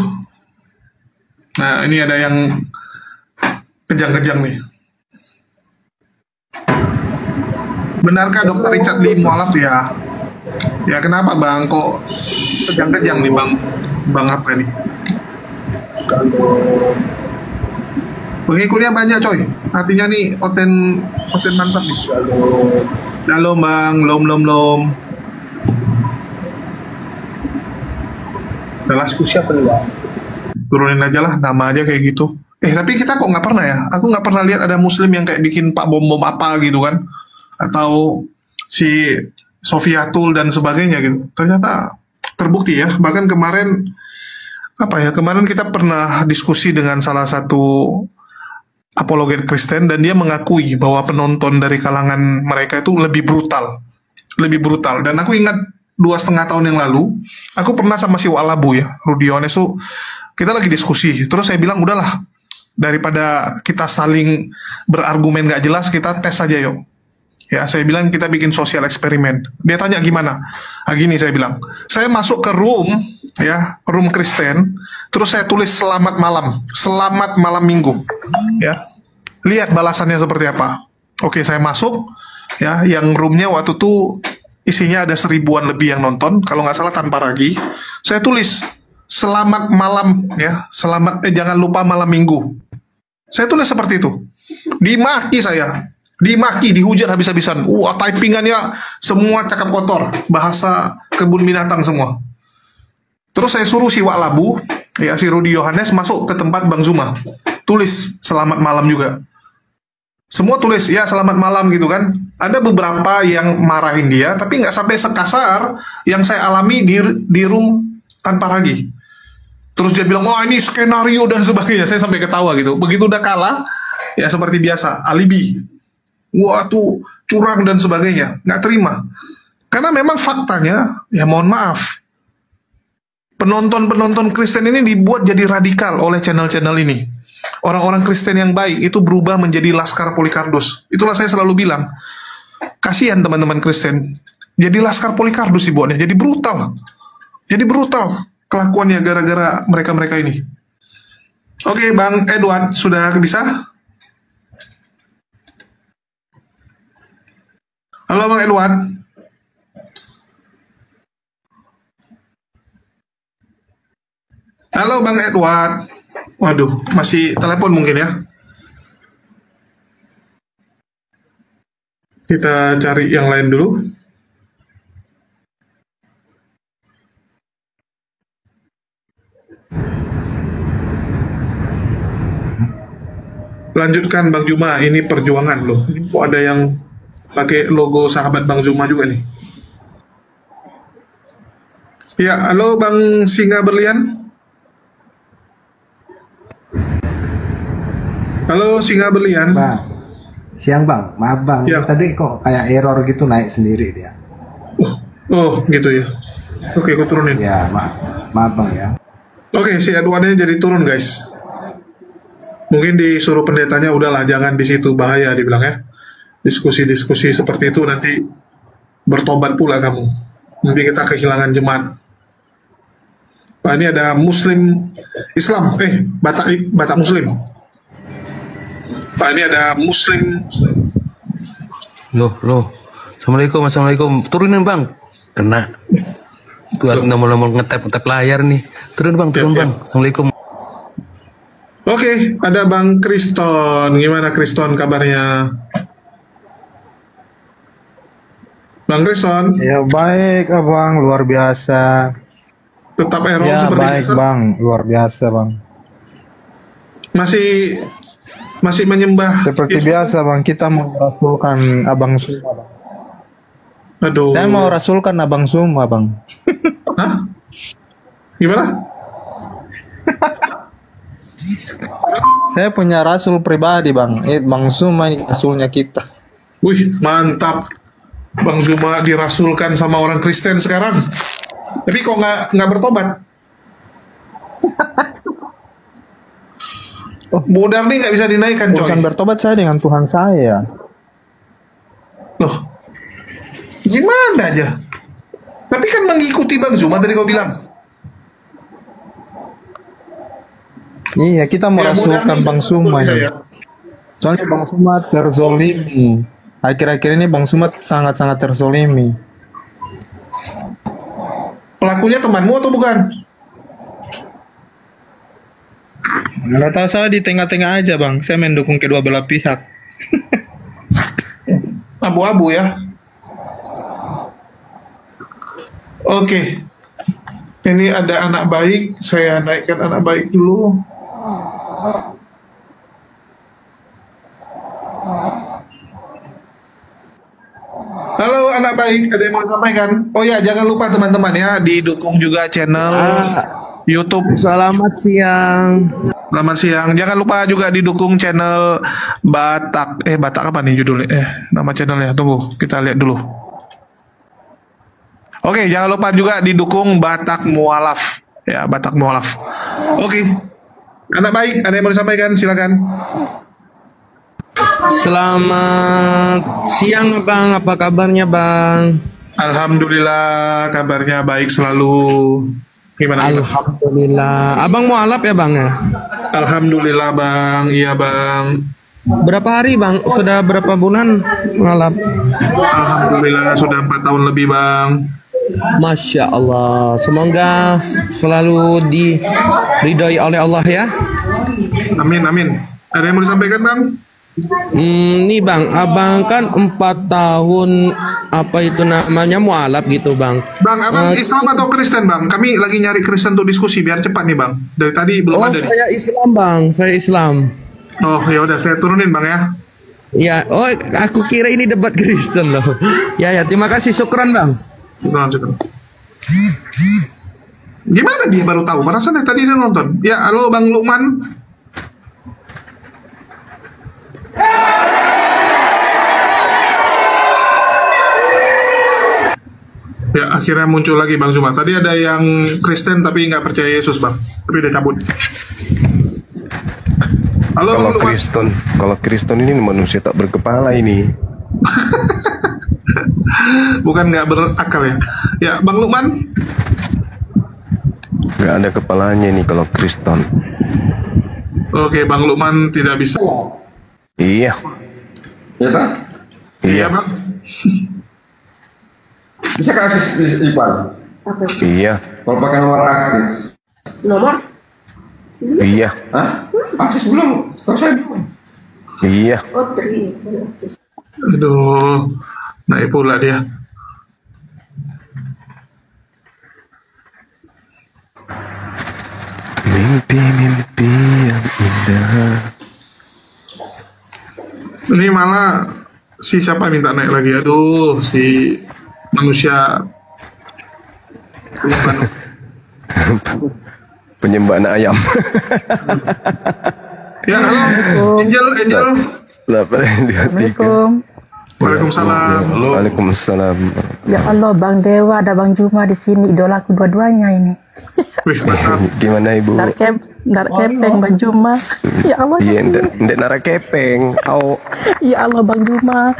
Nah, ini ada yang kejang-kejang nih. Benarkah Dr. Richard Lee mualaf ya? Ya kenapa bang? Kok kejang-kejang nih bang? Bang apa nih? Pengikutnya banyak coy. Artinya nih oten mantap nih. Halo bang, lom. Kelasku siapa nih bang? Turunin aja lah, nama aja kayak gitu. Tapi kita kok nggak pernah ya? Aku nggak pernah lihat ada Muslim yang kayak bikin pak bom-bom apa gitu kan? Atau si Sofiatul dan sebagainya gitu. Ternyata terbukti ya. Bahkan kemarin kita pernah diskusi dengan salah satu apologet Kristen dan dia mengakui bahwa penonton dari kalangan mereka itu lebih brutal. Dan aku ingat 2,5 tahun yang lalu, aku pernah sama si Walabu ya, Rudiones tuh, kita lagi diskusi. Terus saya bilang, udahlah, daripada kita saling berargumen gak jelas, kita tes aja yuk. Ya, saya bilang kita bikin sosial eksperimen. Dia tanya gimana? Gini saya bilang, saya masuk ke room Kristen, terus saya tulis selamat malam minggu. Ya, lihat balasannya seperti apa. Oke, saya masuk, ya, yang roomnya waktu itu isinya ada 1000-an lebih yang nonton, kalau nggak salah tanpa ragi. Saya tulis selamat malam ya, jangan lupa malam minggu. Saya tulis seperti itu. Dimaki saya, dimaki, dihujat habis-habisan. Typingannya semua cakap kotor, bahasa kebun binatang semua. Terus saya suruh si Wak Labu, ya si Rudi Yohanes masuk ke tempat Bang Zuma. Tulis selamat malam juga. Semua tulis ya selamat malam gitu kan. Ada beberapa yang marahin dia, tapi nggak sampai sekasar yang saya alami di room tanpa lagi. Terus dia bilang, oh ini skenario dan sebagainya. Saya sampai ketawa gitu. Begitu udah kalah, ya seperti biasa, alibi. Wah tuh curang dan sebagainya. Nggak terima. Karena memang faktanya, ya mohon maaf, penonton-penonton Kristen ini dibuat jadi radikal oleh channel-channel ini. Orang-orang Kristen yang baik itu berubah menjadi laskar Polikardus. Itulah saya selalu bilang, kasihan teman-teman Kristen. Jadi laskar Polikardus dibuatnya, jadi brutal. Jadi brutal kelakuannya gara-gara mereka-mereka ini. Oke, Bang Edward, sudah bisa? Halo Bang Edward. Halo Bang Edward. Waduh, masih telepon mungkin ya. Kita cari yang lain dulu. Lanjutkan Bang Juma, ini perjuangan loh. Ini kok ada yang pakai logo sahabat Bang Juma juga nih. Ya, halo Bang Singa Berlian. Halo Singa Berlian. Bang, siang Bang, maaf Bang, tadi kok kayak error gitu naik sendiri dia. Oh gitu ya. Oke, aku turunin. Ya, maaf Bang ya. Oke, si Edwardnya jadi turun guys. Mungkin disuruh pendetanya udahlah jangan di situ, bahaya dibilang ya. Diskusi-diskusi seperti itu nanti bertobat pula kamu. Nanti kita kehilangan jemaat. Pak, ini ada Muslim Islam, Batak Muslim. Pak, ini ada Muslim. Loh. Assalamualaikum. Turunin Bang. Kena. Tuh nomor ngetap layar nih. Turun Bang. Assalamualaikum. Oke, ada Bang Kriston. Gimana Kriston kabarnya? Bang Kriston? Ya baik Abang, luar biasa. Tetap error ya, seperti baik biasa? Bang, luar biasa Bang. Masih menyembah seperti biasa Bang, kita mau rasulkan Abang Suma Bang. Aduh. Saya mau rasulkan Abang Suma Bang. Hah? Gimana? Saya punya rasul pribadi Bang. Bang Suma ini rasulnya kita. Wih, mantap. Bang Zuma dirasulkan sama orang Kristen sekarang. Tapi kok nggak bertobat? Modal nih nggak bisa dinaikkan coy. Bukan bertobat saya dengan Tuhan saya. Loh, gimana aja? Tapi kan mengikuti Bang Zuma tadi kau bilang. Iya, kita mau rasulkan Bang Suma ya. Soalnya Bang Suma terzolimi. Akhir-akhir ini Bang Suma sangat-sangat terzolimi. Pelakunya temanmu atau bukan? Nggak tahu, saya di tengah-tengah aja Bang. Saya mendukung kedua belah pihak. Abu-abu ya. Oke. Ini ada anak baik. Saya naikkan anak baik dulu. Halo anak baik, ada yang mau sampaikan? Oh ya, jangan lupa teman-teman ya, didukung juga channel YouTube. Selamat siang. Selamat siang. Jangan lupa juga didukung channel Batak. Batak apa nih judulnya? Nama channelnya. Tunggu, kita lihat dulu. Oke, jangan lupa juga didukung Batak Mualaf. Ya, Batak Mualaf. Oke. Anak baik, ada yang mau disampaikan? Silakan. Selamat siang Bang, apa kabarnya Bang? Alhamdulillah, kabarnya baik selalu. Gimana? Alhamdulillah. Abang mau alap ya Bang ya? Alhamdulillah Bang, iya Bang. Berapa hari Bang? Sudah berapa bulan ngalap? Alhamdulillah sudah 4 tahun lebih Bang. Masya Allah. Semoga selalu diridhoi oleh Allah ya. Amin, amin. Ada yang mau disampaikan, Bang? Nih Bang, abang kan 4 tahun apa itu namanya mualaf gitu Bang. Bang, abang Islam atau Kristen, Bang? Kami lagi nyari Kristen untuk diskusi biar cepat nih, Bang. Dari tadi belum ada. Saya Islam Bang, saya Islam. Oh ya udah, saya turunin Bang ya. Ya, oh aku kira ini debat Kristen loh. Ya, terima kasih, syukran Bang. Gimana dia baru tahu? Perasaan tadi dia nonton. Ya, halo Bang Lukman. Ya, akhirnya muncul lagi Bang Zuma. Tadi ada yang Kristen tapi nggak percaya Yesus, Bang. Tapi dia cabut. Halo, kalau Kristen ini manusia tak berkepala ini. Bukan nggak berakal ya. Ya, Bang Lukman. Nggak ada kepalanya nih kalau Kristen. Oke, Bang Lukman tidak bisa. Iya. Iya, Bang? Iya, Bang. Bisa kasih Ipan? Iya. Kalau pakai nomor akses. Nomor? Iya. Hah? Akses belum? Setahu saya belum. Iya. Oh, 3. Aduh, naik pula dia. Mimpi-mimpi yang indah. Ini malah si siapa minta naik lagi? Aduh, si manusia penyembah anak ayam. Ya, halo, Angel. Assalamualaikum. Waalaikumsalam. Waalaikumsalam. Ya Allah, Bang Dewa ada Bang Juma di sini, idolaku dua-duanya ini. Gimana Ibu? Ntar kepeng Bang Juma. Ya Allah. Iya, ndak nara kepeng. Ya Allah Bang Juma.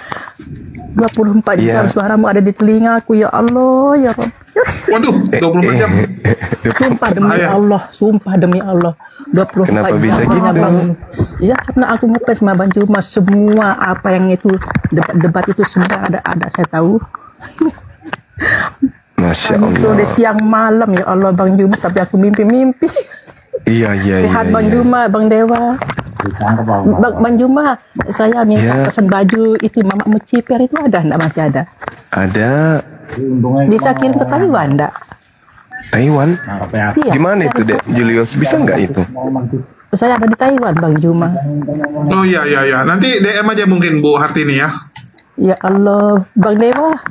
24 jam suaramu ada di telingaku, ya Allah, ya Rabb. Waduh, 24 jam. Sumpah demi Allah. 24 Kenapa jam bisa gitu? Bang. Ya karena aku ngepes sama Bang Juma, semua apa yang itu debat itu semua ada saya tahu. Masya Allah. Sore siang malam ya Allah Bang Juma sampai aku mimpi-mimpi. Iya. Sehat Bang Juma, Bang Dewa. Bang Juma, saya minta pesan baju itu Mama Muciper itu ada enggak, masih ada? Ada. Bisa kirim ke Taiwan enggak? Taiwan? Iya. Gimana itu Dek Julius? Bisa nggak itu? Saya ada di Taiwan Bang Juma. Oh iya. Nanti DM aja mungkin Bu Hartini ya. Ya Allah, Bang Dewa.